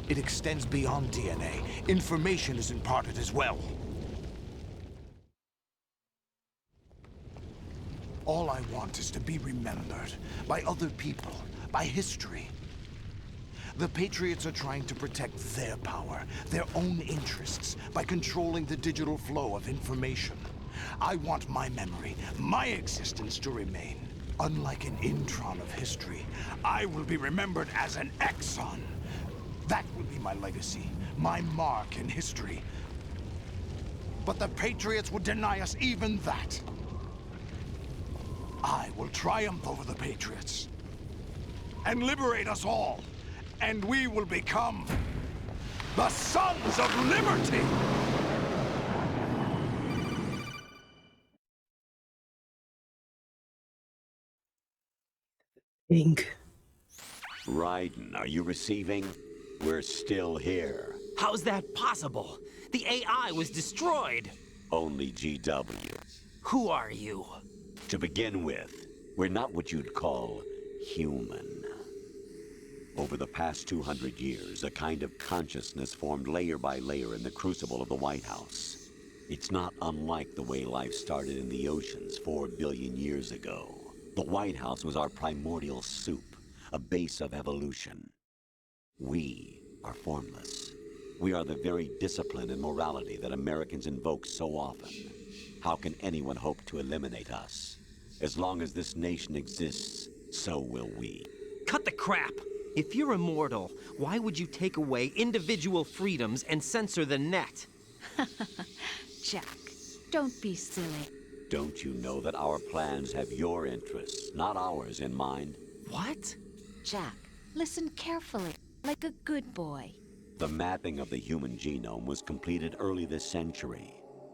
it extends beyond DNA. Information is imparted as well. All I want is to be remembered by other people, by history. The Patriots are trying to protect their power, their own interests, by controlling the digital flow of information. I want my memory, my existence to remain. Unlike an intron of history, I will be remembered as an exon. That will be my legacy, my mark in history. But the Patriots would deny us even that. I will triumph over the Patriots and liberate us all, and we will become the Sons of Liberty! Ink. Raiden, are you receiving? We're still here. How's that possible? The AI was destroyed. Only GW. Who are you? To begin with, we're not what you'd call human. Over the past 200 years, a kind of consciousness formed layer by layer in the crucible of the White House. It's not unlike the way life started in the oceans 4 billion years ago. The White House was our primordial soup, a base of evolution. We are formless. We are the very discipline and morality that Americans invoke so often. How can anyone hope to eliminate us? As long as this nation exists, so will we. Cut the crap! If you're immortal, why would you take away individual freedoms and censor the net? Jack, don't be silly. Don't you know that our plans have your interests, not ours, in mind? What? Jack, listen carefully, like a good boy. The mapping of the human genome was completed early this century.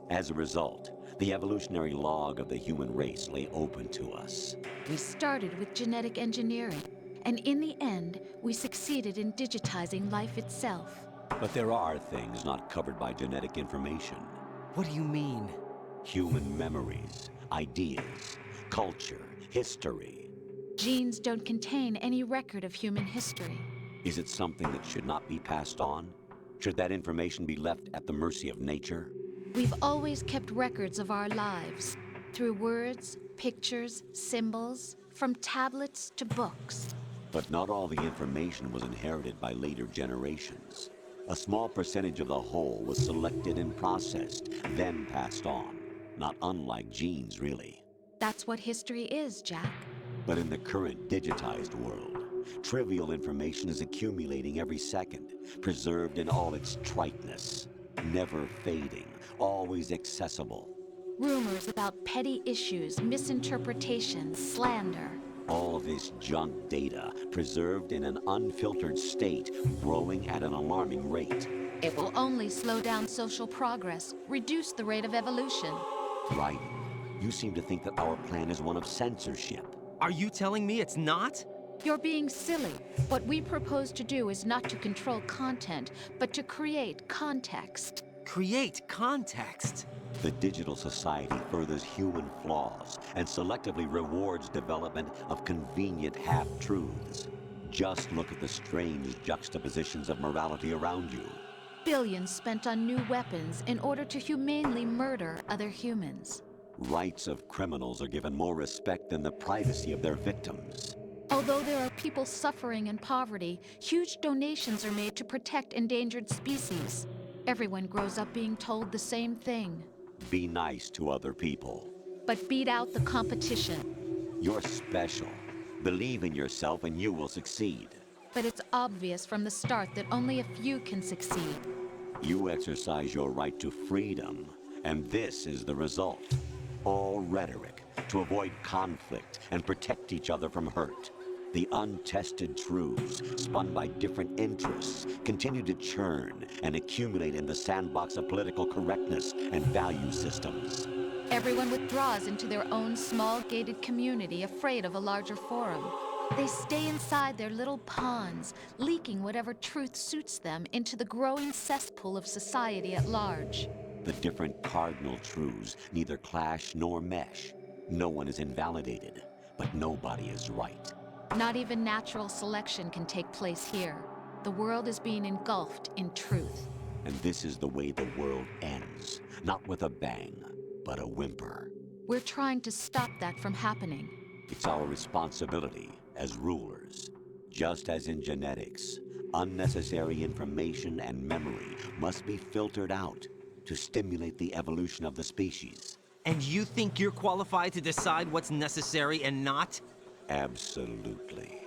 As a result, the evolutionary log of the human race lay open to us. We started with genetic engineering, and in the end, we succeeded in digitizing life itself. But there are things not covered by genetic information. What do you mean? Human memories, ideas, culture, history. Genes don't contain any record of human history. Is it something that should not be passed on? Should that information be left at the mercy of nature? We've always kept records of our lives, through words, pictures, symbols, from tablets to books. But not all the information was inherited by later generations. A small percentage of the whole was selected and processed, then passed on. Not unlike genes, really. That's what history is, Jack. But in the current digitized world, trivial information is accumulating every second, preserved in all its triteness, never fading, always accessible. Rumors about petty issues, misinterpretations, slander. All this junk data, preserved in an unfiltered state, growing at an alarming rate. It will only slow down social progress, reduce the rate of evolution. Right. You seem to think that our plan is one of censorship. Are you telling me it's not? You're being silly. What we propose to do is not to control content, but to create context. Create context? The digital society furthers human flaws and selectively rewards development of convenient half-truths. Just look at the strange juxtapositions of morality around you. Billions spent on new weapons in order to humanely murder other humans. Rights of criminals are given more respect than the privacy of their victims. Although there are people suffering in poverty, huge donations are made to protect endangered species. Everyone grows up being told the same thing. Be nice to other people. But beat out the competition. You're special. Believe in yourself and you will succeed. But it's obvious from the start that only a few can succeed. You exercise your right to freedom, and this is the result. All rhetoric to avoid conflict and protect each other from hurt. The untested truths, spun by different interests, continue to churn and accumulate in the sandbox of political correctness and value systems. Everyone withdraws into their own small gated community, afraid of a larger forum. They stay inside their little ponds, leaking whatever truth suits them into the growing cesspool of society at large. The different cardinal truths neither clash nor mesh. No one is invalidated, but nobody is right. Not even natural selection can take place here. The world is being engulfed in truth. And this is the way the world ends. Not with a bang, but a whimper. We're trying to stop that from happening. It's our responsibility as rulers. Just as in genetics, unnecessary information and memory must be filtered out to stimulate the evolution of the species. And you think you're qualified to decide what's necessary and not? Absolutely.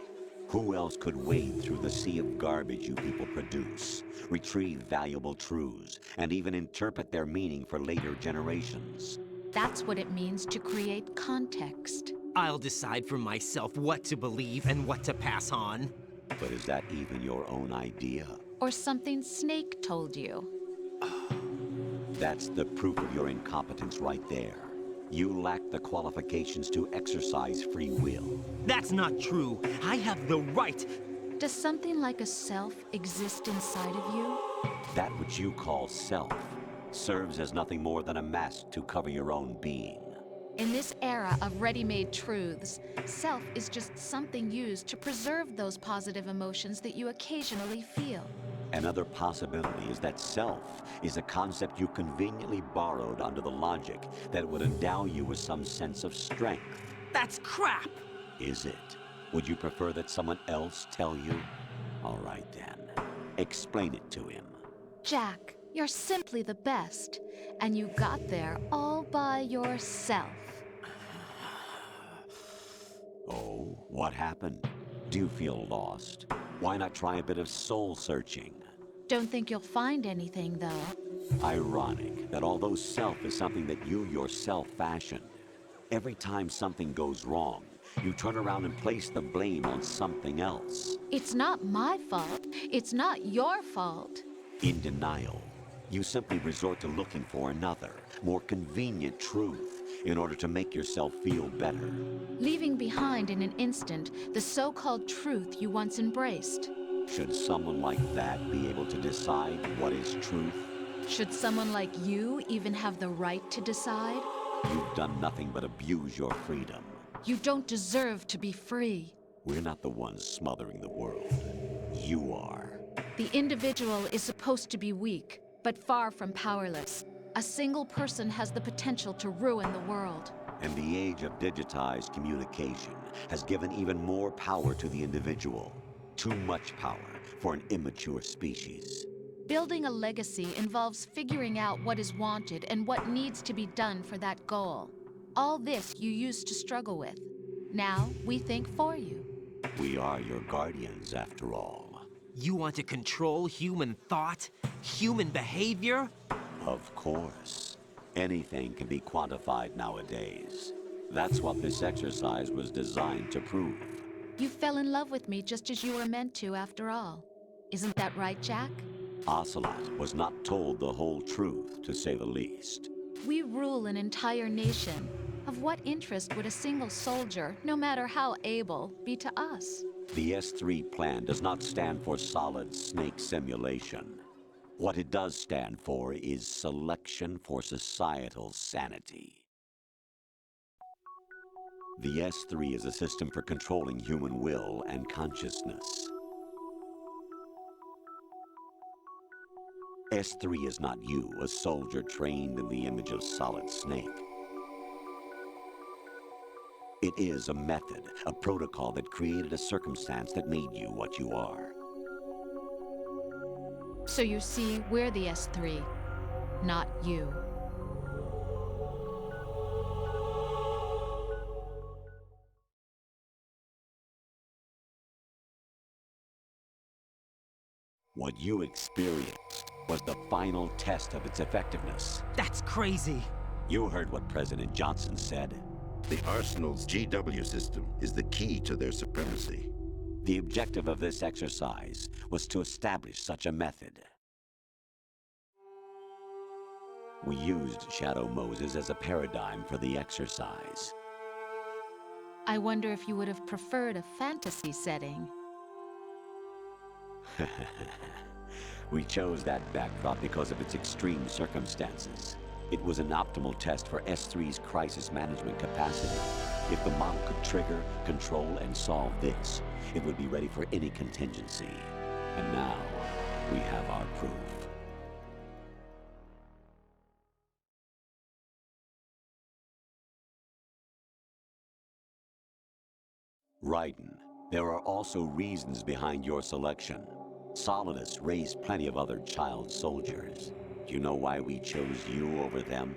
Who else could wade through the sea of garbage you people produce, retrieve valuable truths, and even interpret their meaning for later generations? That's what it means to create context. I'll decide for myself what to believe and what to pass on. But is that even your own idea? Or something Snake told you? That's the proof of your incompetence right there. You lack the qualifications to exercise free will. That's not true. I have the right. Does something like a self exist inside of you? That which you call self serves as nothing more than a mask to cover your own being. In this era of ready-made truths, self is just something used to preserve those positive emotions that you occasionally feel. Another possibility is that self is a concept you conveniently borrowed under the logic that would endow you with some sense of strength. That's crap! Is it? Would you prefer that someone else tell you? All right then. Explain it to him. Jack, you're simply the best, and you got there all by yourself. Oh, what happened? Do you feel lost? Why not try a bit of soul-searching? Don't think you'll find anything, though. Ironic that although self is something that you yourself fashioned, every time something goes wrong, you turn around and place the blame on something else. It's not my fault. It's not your fault. In denial, you simply resort to looking for another, more convenient truth in order to make yourself feel better. Leaving behind in an instant the so-called truth you once embraced. Should someone like that be able to decide what is truth? Should someone like you even have the right to decide? You've done nothing but abuse your freedom. You don't deserve to be free. We're not the ones smothering the world. You are. The individual is supposed to be weak, but far from powerless. A single person has the potential to ruin the world. And the age of digitized communication has given even more power to the individual. Too much power for an immature species. Building a legacy involves figuring out what is wanted and what needs to be done for that goal. All this you used to struggle with. Now we think for you. We are your guardians, after all. You want to control human thought? Human behavior? Of course. Anything can be quantified nowadays. That's what this exercise was designed to prove. You fell in love with me just as you were meant to, after all. Isn't that right, Jack? Ocelot was not told the whole truth, to say the least. We rule an entire nation. Of what interest would a single soldier, no matter how able, be to us? The S3 plan does not stand for solid snake simulation. What it does stand for is selection for societal sanity. The S3 is a system for controlling human will and consciousness. S3 is not you, a soldier trained in the image of Solid Snake. It is a method, a protocol that created a circumstance that made you what you are. So you see, we're the S3, not you. What you experienced was the final test of its effectiveness. That's crazy. You heard what President Johnson said. The Arsenal's GW system is the key to their supremacy. The objective of this exercise was to establish such a method. We used Shadow Moses as a paradigm for the exercise. I wonder if you would have preferred a fantasy setting. We chose that backdrop because of its extreme circumstances. It was an optimal test for S3's crisis management capacity. If the model could trigger, control, and solve this, it would be ready for any contingency. And now, we have our proof. Raiden, there are also reasons behind your selection. Solidus raised plenty of other child soldiers. Do you know why we chose you over them?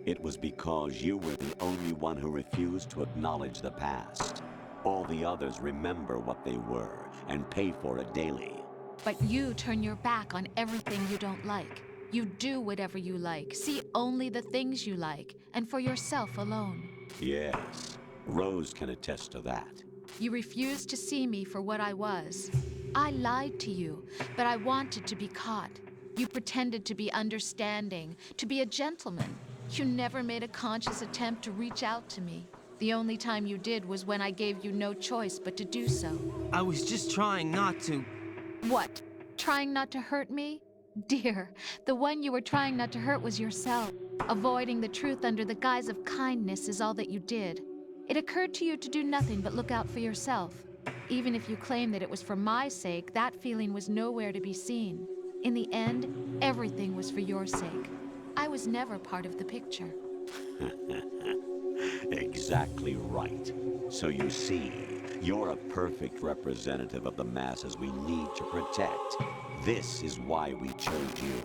It was because you were the only one who refused to acknowledge the past. All the others remember what they were and pay for it daily. But you turn your back on everything you don't like. You do whatever you like, see only the things you like, and for yourself alone. Yes, Rose can attest to that. You refused to see me for what I was. I lied to you, but I wanted to be caught. You pretended to be understanding, to be a gentleman. You never made a conscious attempt to reach out to me. The only time you did was when I gave you no choice but to do so. I was just trying not to. What? Trying not to hurt me? Dear, the one you were trying not to hurt was yourself. Avoiding the truth under the guise of kindness is all that you did. It occurred to you to do nothing but look out for yourself. Even if you claim that it was for my sake, that feeling was nowhere to be seen. In the end, everything was for your sake. I was never part of the picture. Exactly right. So you see, you're a perfect representative of the masses we need to protect. This is why we chose you.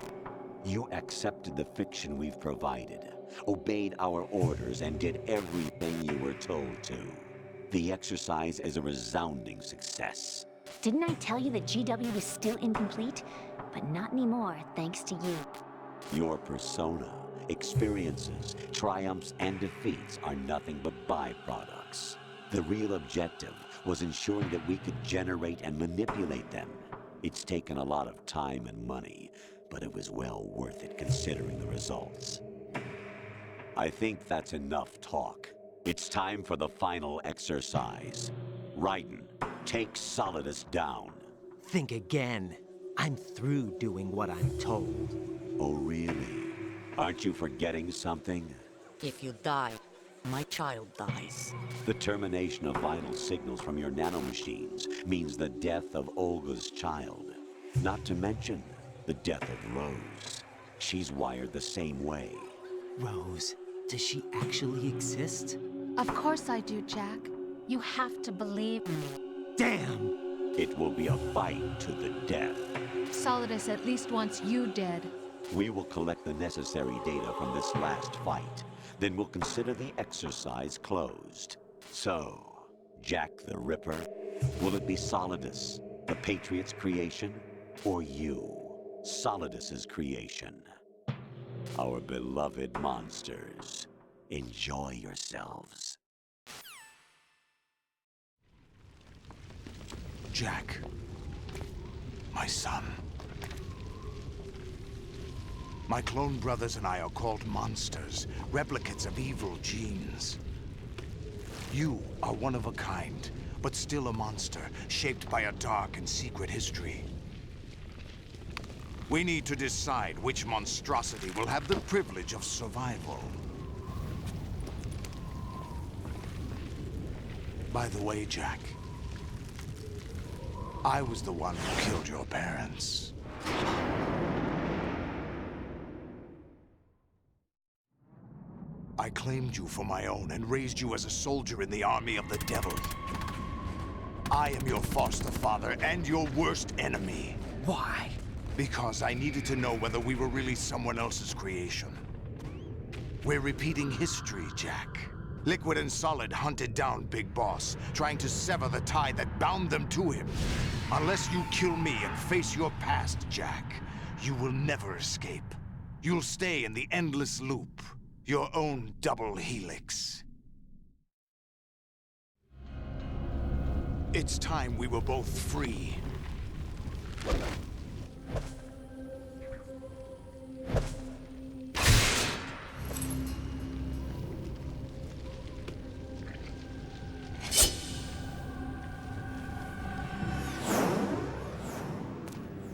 You accepted the fiction we've provided, obeyed our orders, and did everything you were told to. The exercise is a resounding success. Didn't I tell you that GW was still incomplete? But not anymore, thanks to you. Your persona, experiences, triumphs, and defeats are nothing but byproducts. The real objective was ensuring that we could generate and manipulate them. It's taken a lot of time and money, but it was well worth it considering the results. I think that's enough talk. It's time for the final exercise. Raiden, take Solidus down. Think again. I'm through doing what I'm told. Oh, really? Aren't you forgetting something? If you die, my child dies. The termination of vital signals from your nanomachines means the death of Olga's child. Not to mention the death of Rose. She's wired the same way. Rose, does she actually exist? Of course I do, Jack. You have to believe me. Damn! It will be a fight to the death. Solidus at least wants you dead. We will collect the necessary data from this last fight. Then we'll consider the exercise closed. So, Jack the Ripper, will it be Solidus, the Patriot's creation, or you, Solidus's creation? Our beloved monsters, enjoy yourselves. Jack, my son. My clone brothers and I are called monsters, replicates of evil genes. You are one of a kind, but still a monster, shaped by a dark and secret history. We need to decide which monstrosity will have the privilege of survival. By the way, Jack, I was the one who killed your parents. I claimed you for my own and raised you as a soldier in the army of the devil. I am your foster father and your worst enemy. Why? Because I needed to know whether we were really someone else's creation. We're repeating history, Jack. Liquid and Solid hunted down Big Boss, trying to sever the tie that bound them to him. Unless you kill me and face your past, Jack, you will never escape. You'll stay in the endless loop, your own double helix. It's time we were both free.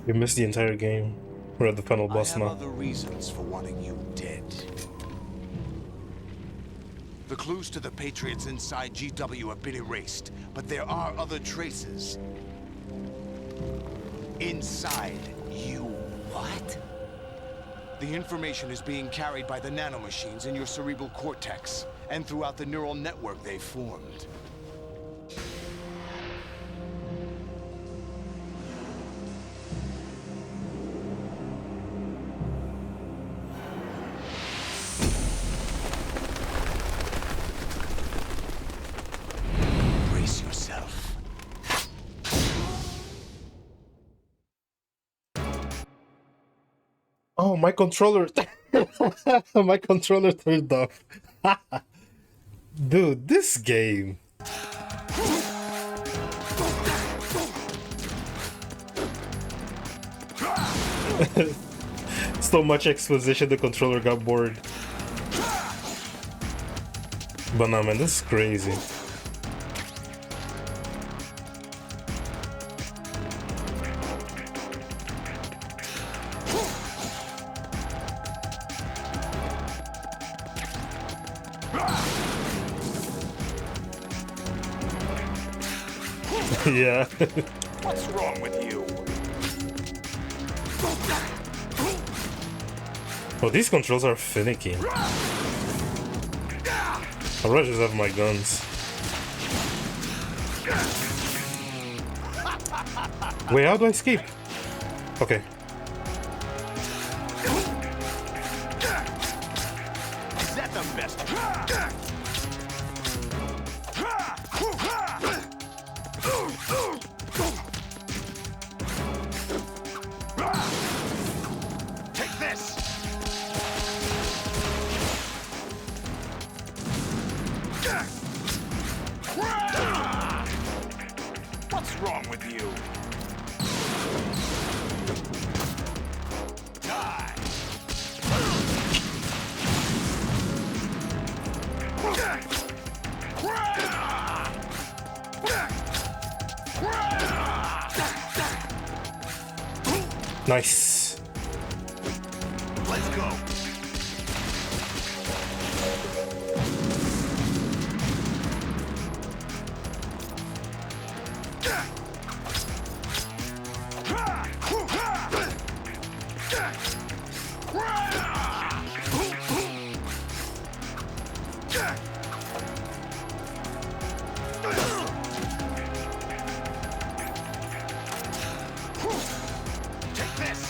You missed the entire game. We're at the final boss I now. have other reasons for wanting you dead. The clues to the Patriots inside GW have been erased, but there are other traces. Inside you. What? The information is being carried by the nanomachines in your cerebral cortex, and throughout the neural network they formed. Brace yourself. Oh, my controller. My controller turned off. Dude, this game. So much exposition, the controller got bored. But nah, man, this is crazy. Yeah. What's wrong with you? Oh, these controls are finicky. I'd rather just have my guns. Wait, how do I escape? Okay. Is that the best? Take this! What's wrong with you? Die! Nice. Let's go. Take this.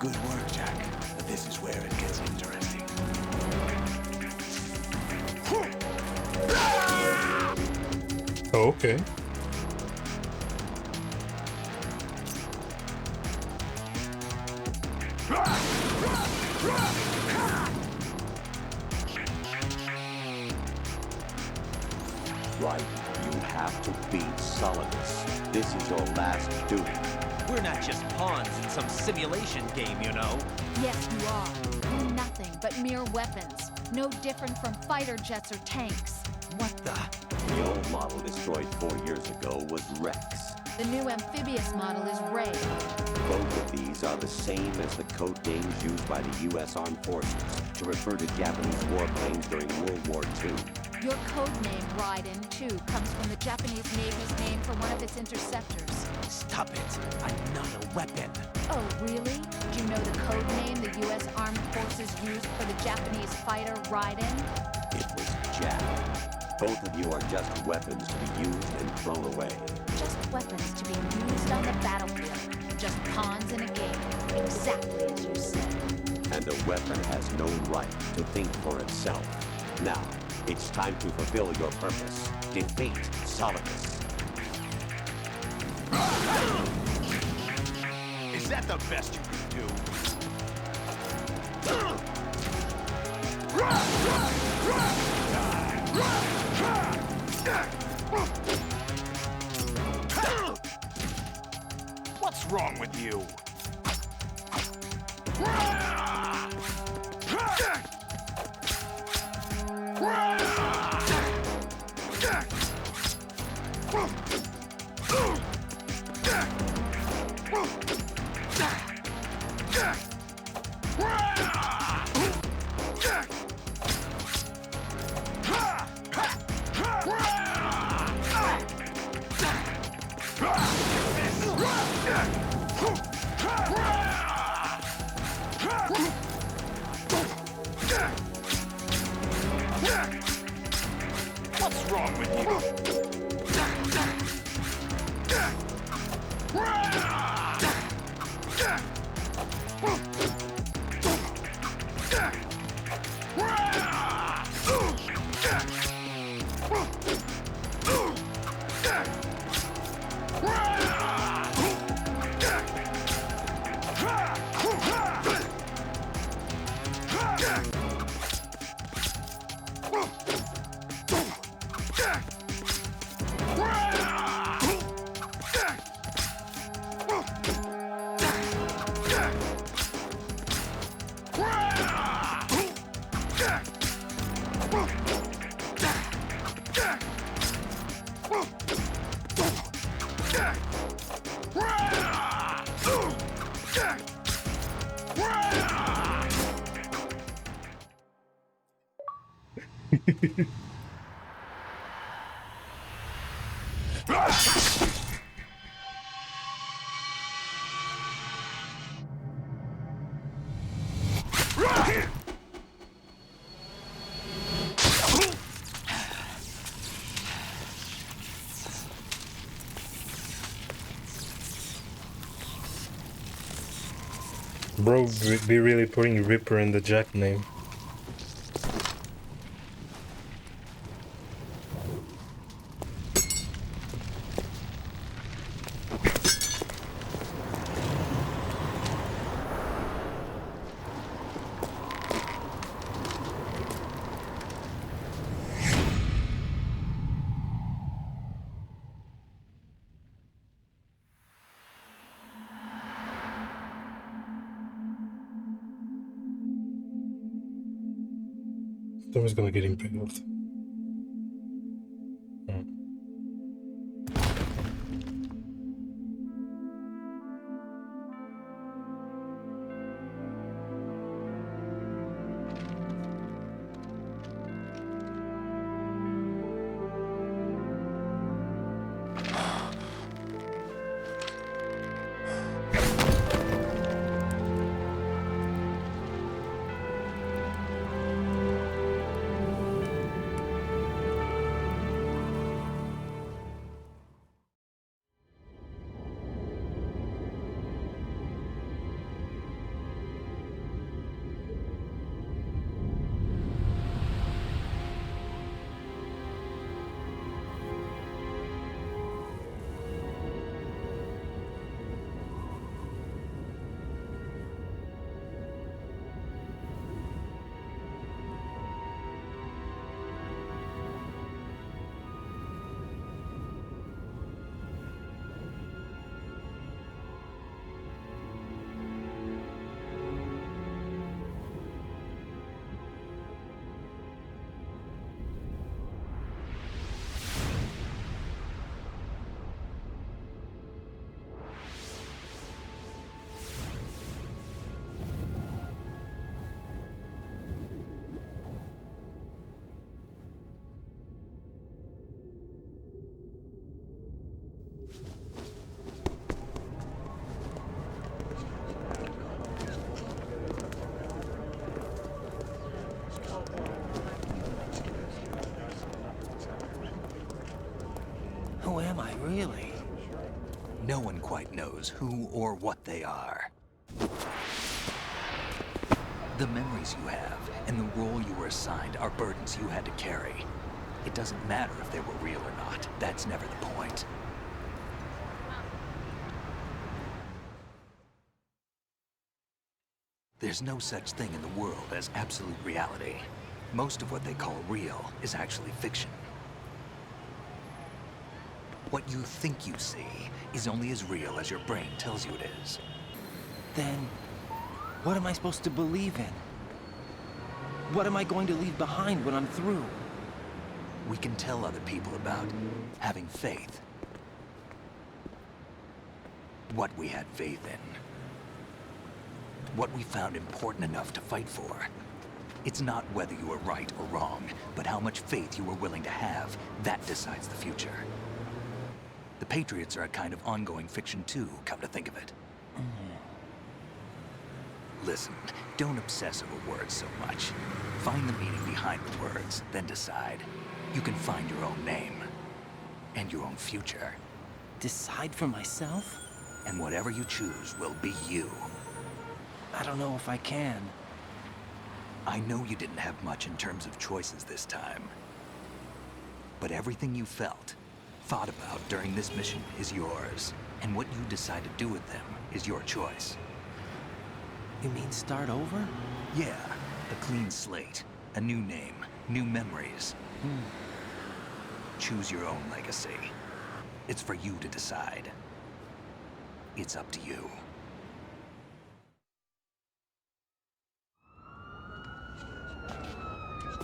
Good work, Jack. But this is where it gets interesting. Oh, okay. Right, you have to beat Solidus. This is your last duty. We're not just pawns in some simulation game, you know. Yes, you are. You're nothing but mere weapons. No different from fighter jets or tanks. What the? The old model destroyed 4 years ago was Rex. The new amphibious model is Ray. Both of these are the same as the code names used by the U.S. Armed Forces to refer to Japanese warplanes during World War II. Your code name, Raiden, too, comes from the Japanese Navy's name for one of its interceptors. Stop it. I'm not a weapon. Oh, really? Do you know the code name the U.S. Armed Forces used for the Japanese fighter Raiden? It was Jap. Both of you are just weapons to be used and thrown away. Just weapons to be used on the battlefield. Just pawns in a game. Exactly as you said. And a weapon has no right to think for itself. Now, it's time to fulfill your purpose. Defeat Solidus. Is that the best you can do? What's wrong with you? What's wrong with you? Bro, be really putting Ripper in the Jack name. Someone's gonna get impaled. No one quite knows who or what they are. The memories you have and the role you were assigned are burdens you had to carry. It doesn't matter if they were real or not. That's never the point. There's no such thing in the world as absolute reality. Most of what they call real is actually fiction. What you think you see is only as real as your brain tells you it is. Then, what am I supposed to believe in? What am I going to leave behind when I'm through? We can tell other people about having faith. What we had faith in. What we found important enough to fight for. It's not whether you were right or wrong, but how much faith you were willing to have. That decides the future. The Patriots are a kind of ongoing fiction too, come to think of it. Listen, don't obsess over words so much. Find the meaning behind the words, then decide. You can find your own name. And your own future. Decide for myself? And whatever you choose will be you. I don't know if I can. I know you didn't have much in terms of choices this time. But everything you felt, thought about during this mission is yours. And what you decide to do with them is your choice. You mean start over? Yeah, a clean slate, a new name, new memories. Choose your own legacy. It's for you to decide. It's up to you.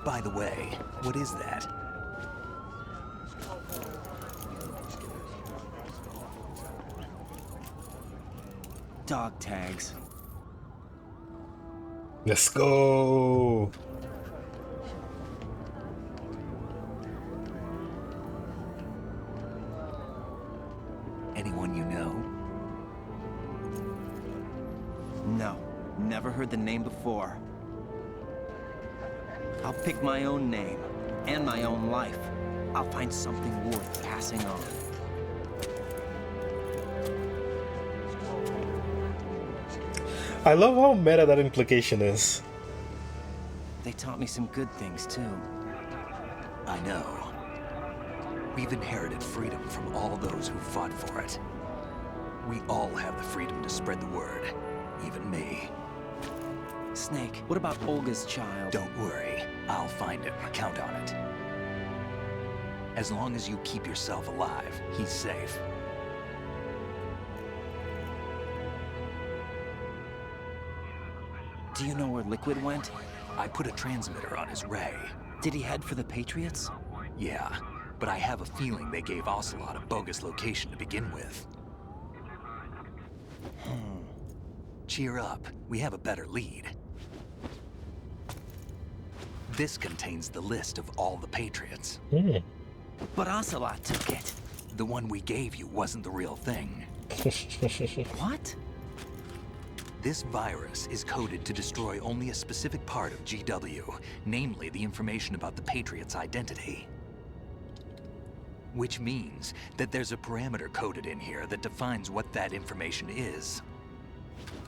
By the way, what is that? Dog tags. Let's go. Anyone you know? No, never heard the name before. I'll pick my own name, and my own life. I'll find something worth passing on. I love how meta that implication is. They taught me some good things, too. I know. We've inherited freedom from all those who fought for it. We all have the freedom to spread the word, even me. Snake, what about Olga's child? Don't worry, I'll find him. Count on it. As long as you keep yourself alive, he's safe. Do you know where Liquid went? I put a transmitter on his ray. Did he head for the Patriots? Yeah, but I have a feeling they gave Ocelot a bogus location to begin with. Cheer up, we have a better lead. This contains the list of all the Patriots. But Ocelot took it. The one we gave you wasn't the real thing. What? This virus is coded to destroy only a specific part of GW, namely the information about the Patriots' identity. Which means that there's a parameter coded in here that defines what that information is.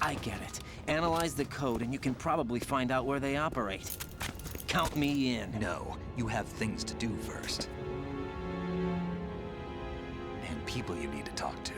I get it. Analyze the code and you can probably find out where they operate. Count me in. No, you have things to do first. And people you need to talk to.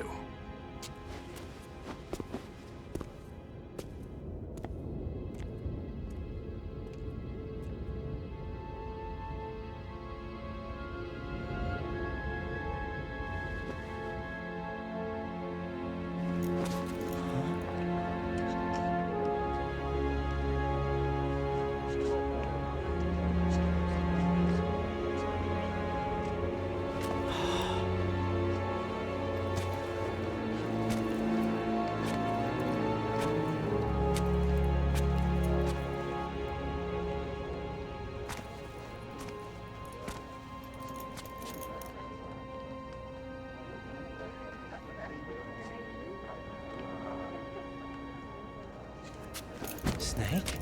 Snake?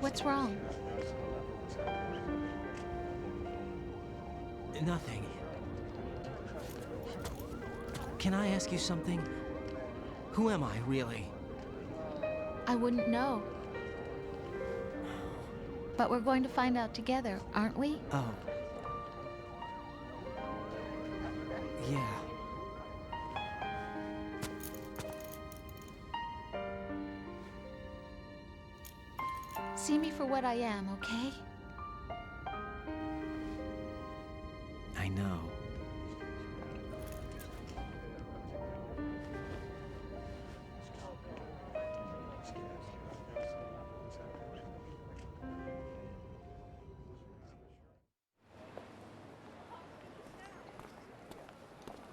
What's wrong? Nothing. Can I ask you something? Who am I, really? I wouldn't know. But we're going to find out together, aren't we? Oh. Yeah. See me for what I am, okay? I know.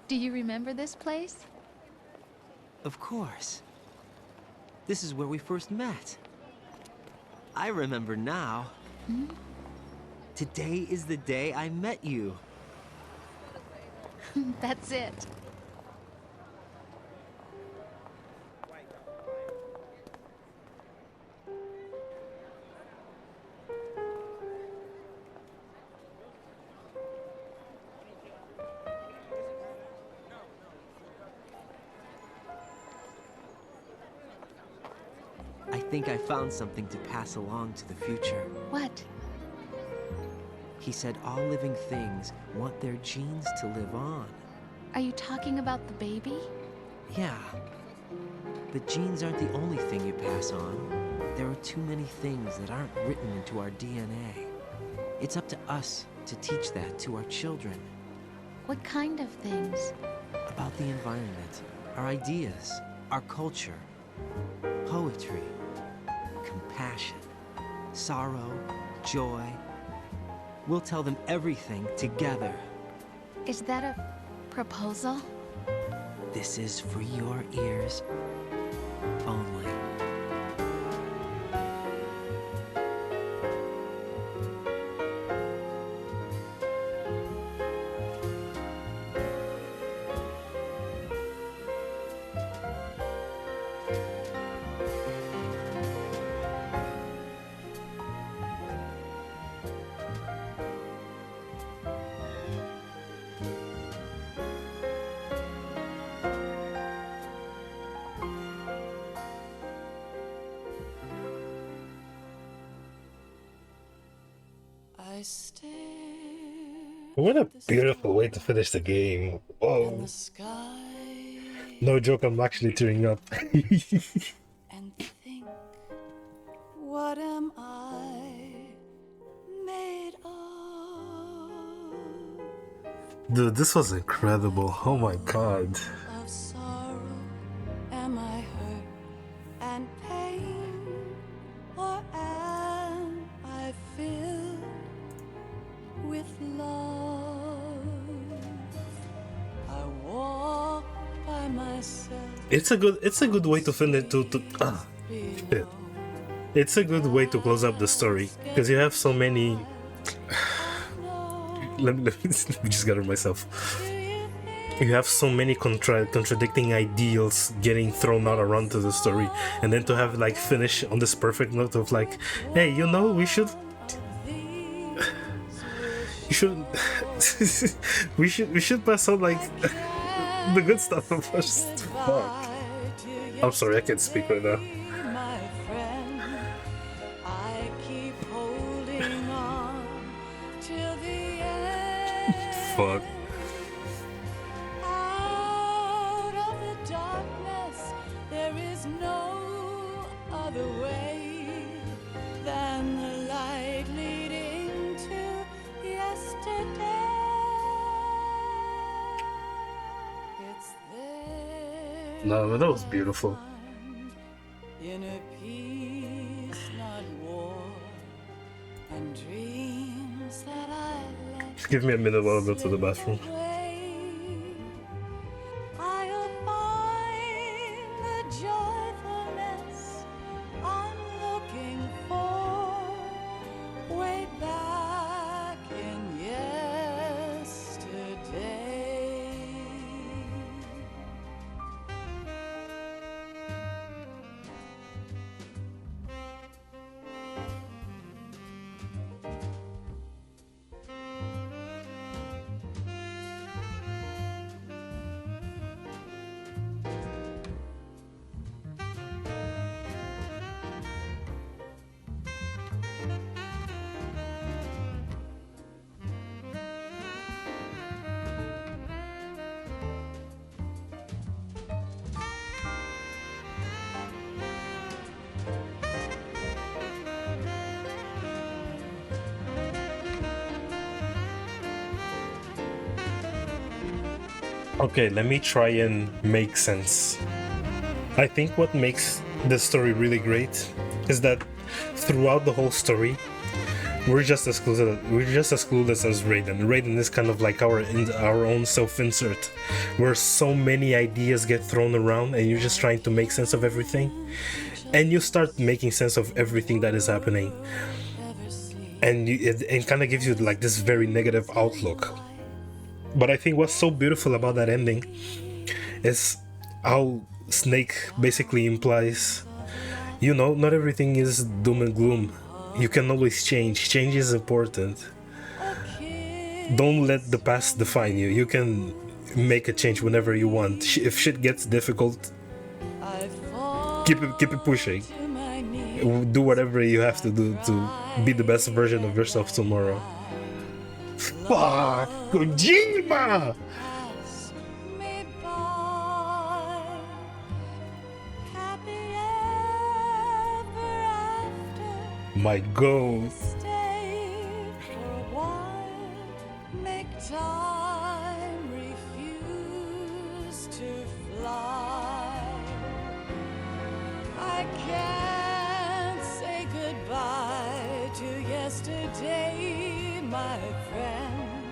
Do you remember this place? Of course. This is where we first met. I remember now. Hmm? Today is the day I met you. That's it. I think I found something to pass along to the future. What? He said all living things want their genes to live on. Are you talking about the baby? Yeah. But genes aren't the only thing you pass on. There are too many things that aren't written into our DNA. It's up to us to teach that to our children. What kind of things? About the environment, our ideas, our culture, poetry, compassion, sorrow, joy. We'll tell them everything together. Is that a proposal? This is for your ears only. I stare What a at the beautiful way to finish the game. and Whoa. the sky No joke, I'm actually tearing up. and think, what am I made of? Dude, this was incredible. Oh my god. Of sorrow am I hurt and pain, or am I filled with love? I walk by myself. It's a good way to finish shit. It's a good way to close up the story because you have so many let me just gather myself. You have so many contradicting ideals getting thrown out around to the story, and then to have like finish on this perfect note of like, hey, you know, we should we should pass on like the good stuff first. Fuck. I'm sorry, I can't speak right now. My friend, I keep holding on till the end. Fuck. Out of the darkness, there is no other way than the light leading to yesterday. It's there. No, but that was beautiful. In a peace not war, and dreams that I let Just give me a minute while I go to the bathroom. away. I'll find the joyfulness I'm looking for way back in yesterday. Okay, let me try and make sense. I think what makes this story really great is that throughout the whole story, we're just as clueless as Raiden. Raiden is kind of like our own self-insert, where so many ideas get thrown around, and you're just trying to make sense of everything, and you start making sense of everything that is happening, and it kind of gives you like this very negative outlook. But I think what's so beautiful about that ending is how Snake basically implies, you know, not everything is doom and gloom. You can always change. Change is important. Don't let the past define you. You can make a change whenever you want. If shit gets difficult, keep it pushing. Do whatever you have to do to be the best version of yourself tomorrow. Fuck, Kojima! My God. Make time refuse to fly. I can't say goodbye to yesterday, my friend,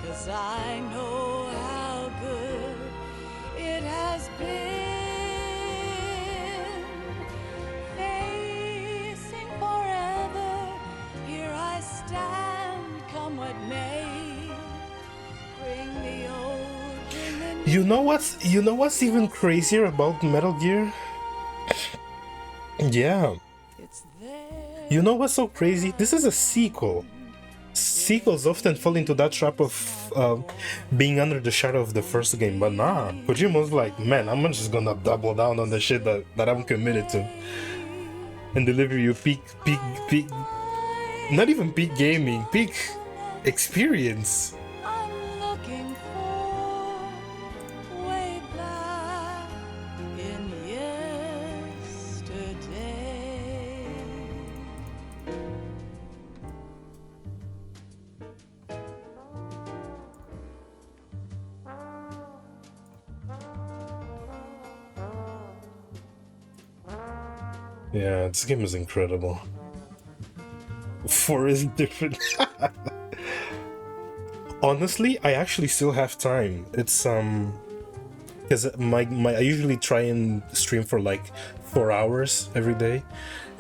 'cause I know how good it has been. Facing forever, here I stand, come what may. Bring the old, bring the new. You know what's even crazier about Metal Gear? Yeah. You know what's so crazy? This is a sequel. Sequels often fall into that trap of being under the shadow of the first game, but nah. Kojima's like, man, I'm just gonna double down on the shit that I'm committed to, and deliver you peak, not even peak gaming, peak experience. I'm looking for way back in yesterday. Yeah, this game is incredible. 4 is different. Honestly, I actually still have time. It's because I usually try and stream for like 4 hours every day,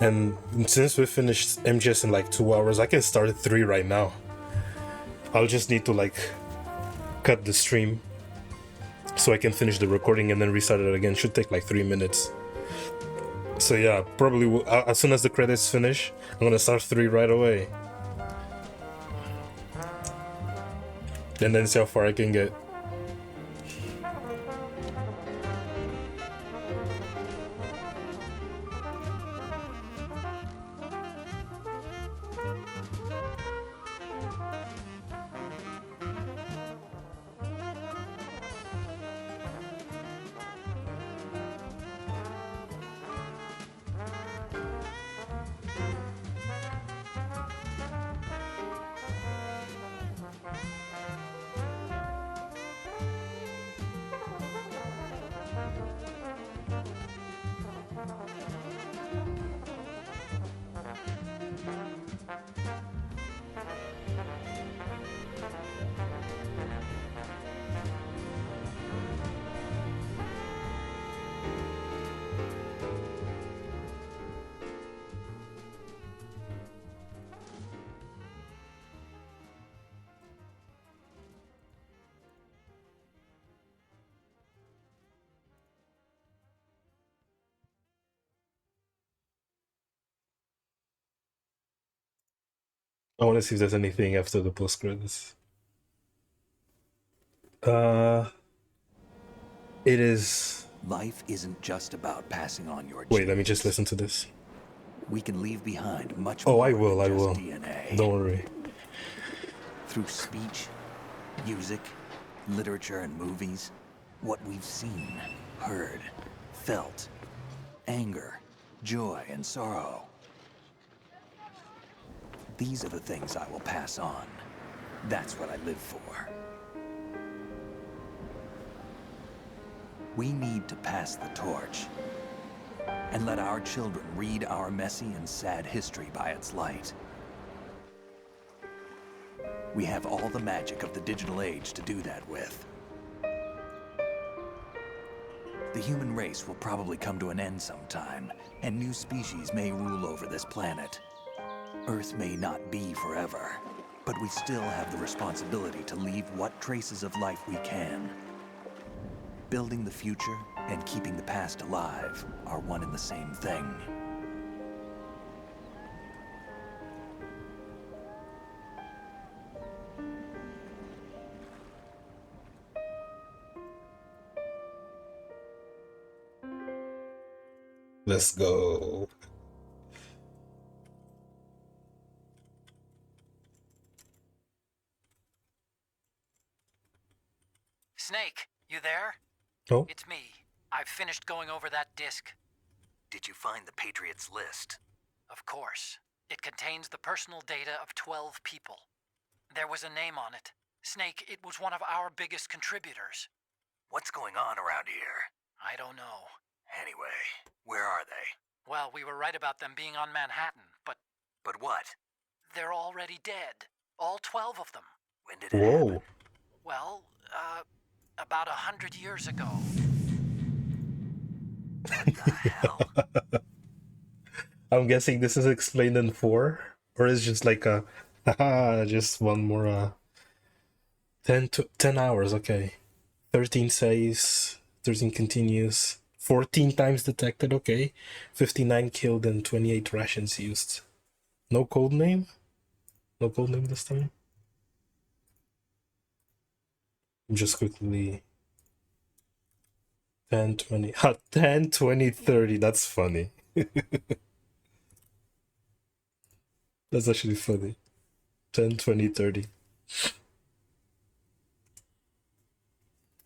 and since we finished MGS in like 2 hours, I can start at 3 right now. I'll just need to like cut the stream so I can finish the recording and then restart it again. Should take like 3 minutes. So yeah, probably as soon as the credits finish, I'm gonna start 3 right away. And then see how far I can get. I want to see if there's anything after the post credits. It is. Life isn't just about passing on your Wait, let me just listen to this. We can leave behind much Oh, more I will. than just DNA. Don't worry. Through speech, music, literature, and movies, what we've seen, heard, felt, anger, joy, and sorrow. These are the things I will pass on. That's what I live for. We need to pass the torch and let our children read our messy and sad history by its light. We have all the magic of the digital age to do that with. The human race will probably come to an end sometime, and new species may rule over this planet. Earth may not be forever, but we still have the responsibility to leave what traces of life we can. Building the future and keeping the past alive are one and the same thing. Let's go. Snake, you there? Oh. It's me. I've finished going over that disk. Did you find the Patriots list? Of course. It contains the personal data of 12 people. There was a name on it. Snake, it was one of our biggest contributors. What's going on around here? I don't know. Anyway, where are they? Well, we were right about them being on Manhattan, but... But what? They're already dead. All 12 of them. When did it happen? Well, about 100 years ago. What the hell? I'm guessing this is explained in 4? Or is just like a... Haha, just one more... 10 hours, okay. 13 saves, 13 continues, 14 times detected, okay. 59 killed and 28 rations used. No code name? No code name this time? Just quickly... 10, 20... 10, 20, 30, that's funny. That's actually funny. 10, 20, 30.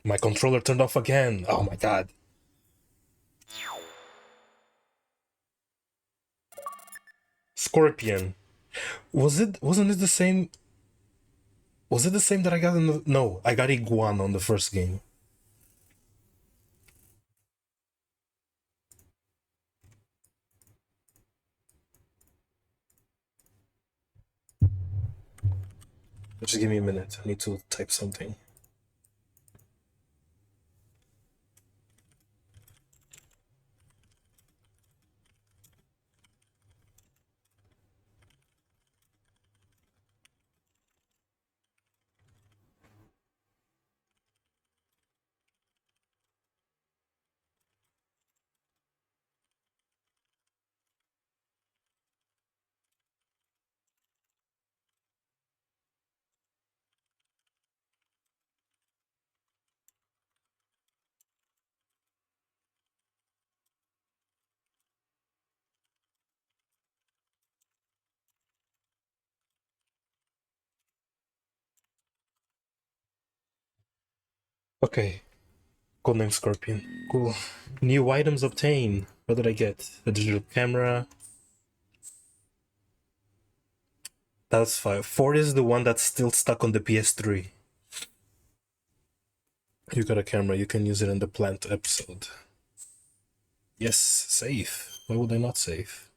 My controller turned off again. Oh my god. Scorpion. Wasn't it the same? Was it the same that I got in the... No, I got Iguana on the first game. Just give me a minute. I need to type something. Okay. Codename Scorpion. Cool. New items obtained. What did I get? A digital camera. That's 5. 4 is the one that's still stuck on the PS3. You got a camera, you can use it in the plant episode. Yes, save. Why would I not save?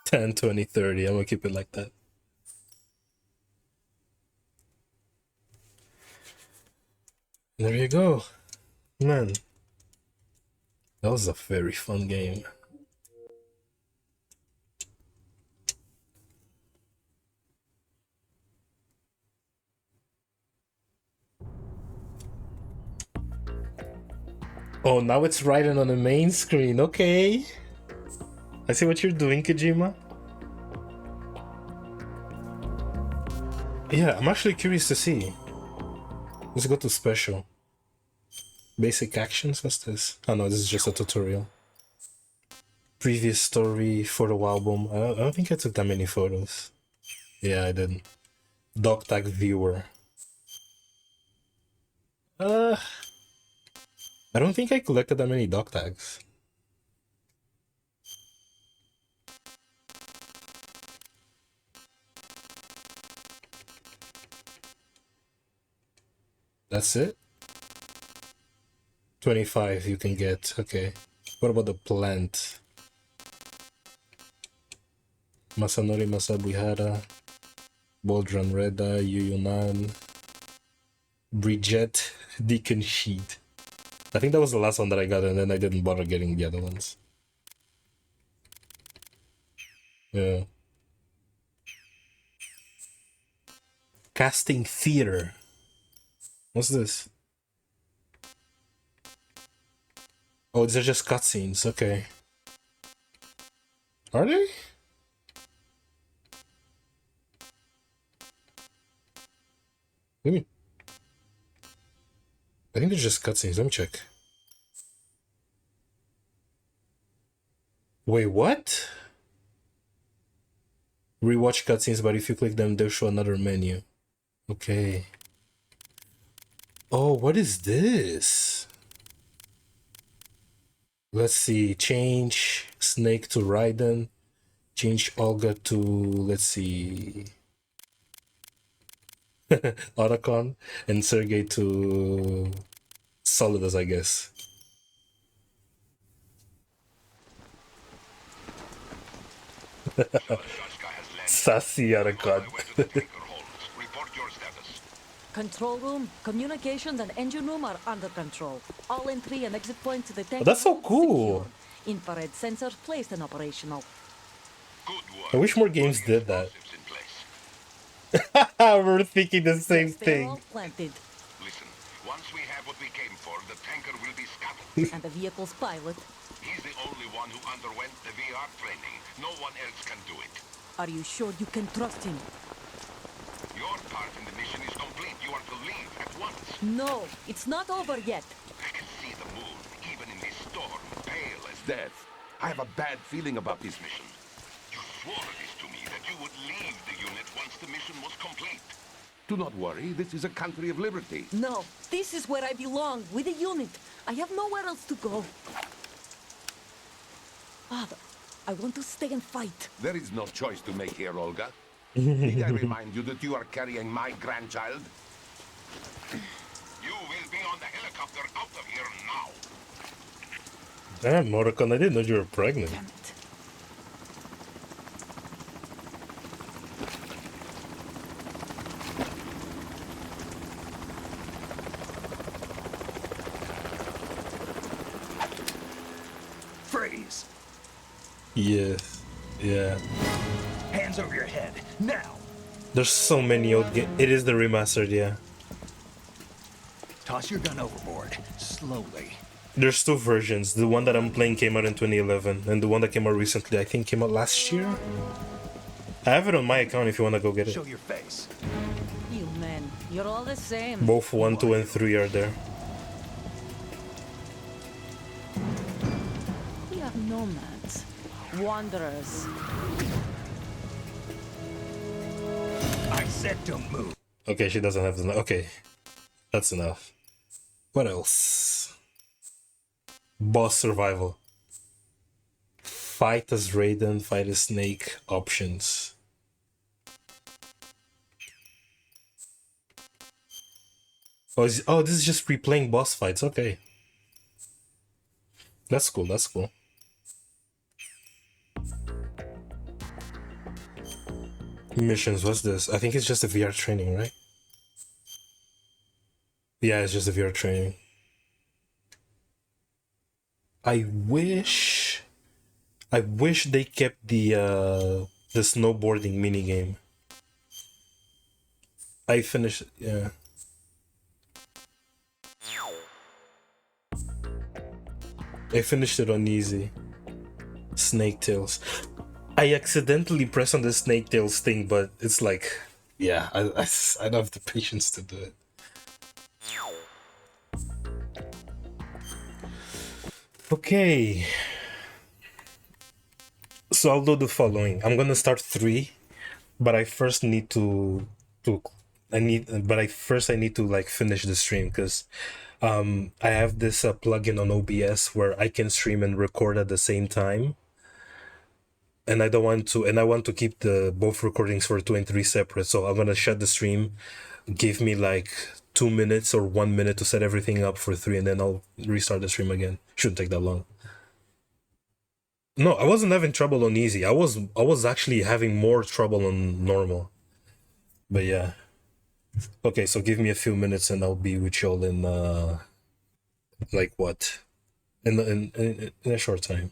10, 20, 30. I'm gonna keep it like that. There you go. Man. That was a very fun game. Oh, now it's Raiden on the main screen. Okay. I see what you're doing, Kojima. Yeah, I'm actually curious to see. Let's go to special. Basic actions, what's this? Oh no, this is just a tutorial. Previous story, photo album. I don't think I took that many photos. Yeah, I didn't. Dog tag viewer. I don't think I collected that many dog tags. That's it? 25 you can get. Okay. What about the plant? Masanori Masabuhara, Boldran Reda, Yuyunan, Bridget, Deacon Sheet. I think that was the last one that I got, and then I didn't bother getting the other ones. Yeah. Casting Theater. What's this? Oh, these are just cutscenes. Okay. Are they? Let me... I think they're just cutscenes. Let me check. Wait, what? Rewatch cutscenes, but if you click them, they'll show another menu. Okay. Oh, what is this? Let's see. Change Snake to Raiden. Change Olga to, let's see, Otacon. And Sergey to Solidus, I guess. Sassy Otacon. Control room, communications, and engine room are under control. All entry and exit points to the tank. Oh, that's so cool. Infrared sensors placed and operational. I wish more games did that. We're thinking the same thing. All planted. Listen, once we have what we came for, the tanker will be scuttled. And the vehicle's pilot. He's the only one who underwent the VR training. No one else can do it. Are you sure you can trust him? Your part in the mission is complete. You are to leave at once. No, it's not over yet. I can see the moon, even in this storm, pale as death. I have a bad feeling about this mission. You swore this to me, that you would leave the unit once the mission was complete. Do not worry, this is a country of liberty. No, this is where I belong, with the unit. I have nowhere else to go. Father, I want to stay and fight. There is no choice to make here, Olga. Need I remind you that you are carrying my grandchild? You will be on the helicopter out of here now. Damn, Moroccan, I didn't know you were pregnant. Damn it. Freeze! Yes. Yeah. Hands over your head, now! There's so many old games. It is the remastered, yeah. Toss your gun overboard, slowly. There's two versions. The one that I'm playing came out in 2011, and the one that came out recently, I think, came out last year. I have it on my account if you want to go get it. Show your face. You men, you're all the same. Both 1, 2, and 3 are there. We are nomads, wanderers. I said don't move. Okay, she doesn't have the... Okay. That's enough. What else? Boss survival. Fight as Raiden, fight as Snake. Options. Oh, this is just replaying boss fights. Okay. That's cool, that's cool. Missions, what's this? I think it's just a VR training, right? Yeah, it's just a VR training. I wish they kept the snowboarding minigame. I finished, yeah. I finished it on easy. Snake Tails. I accidentally pressed on the Snake Tails thing, but it's like, yeah, I don't have the patience to do it. Okay. So I'll do the following. I'm gonna start 3, but I first need to I need to like finish the stream because I have this plugin on OBS where I can stream and record at the same time. And I want to keep the both recordings for 2 and 3 separate. So I'm gonna shut the stream. Give me like 2 minutes or 1 minute to set everything up for 3, and then I'll restart the stream again. Shouldn't take that long. No, I wasn't having trouble on easy. I was actually having more trouble on normal. But yeah. Okay, so give me a few minutes and I'll be with y'all in like what? In a short time.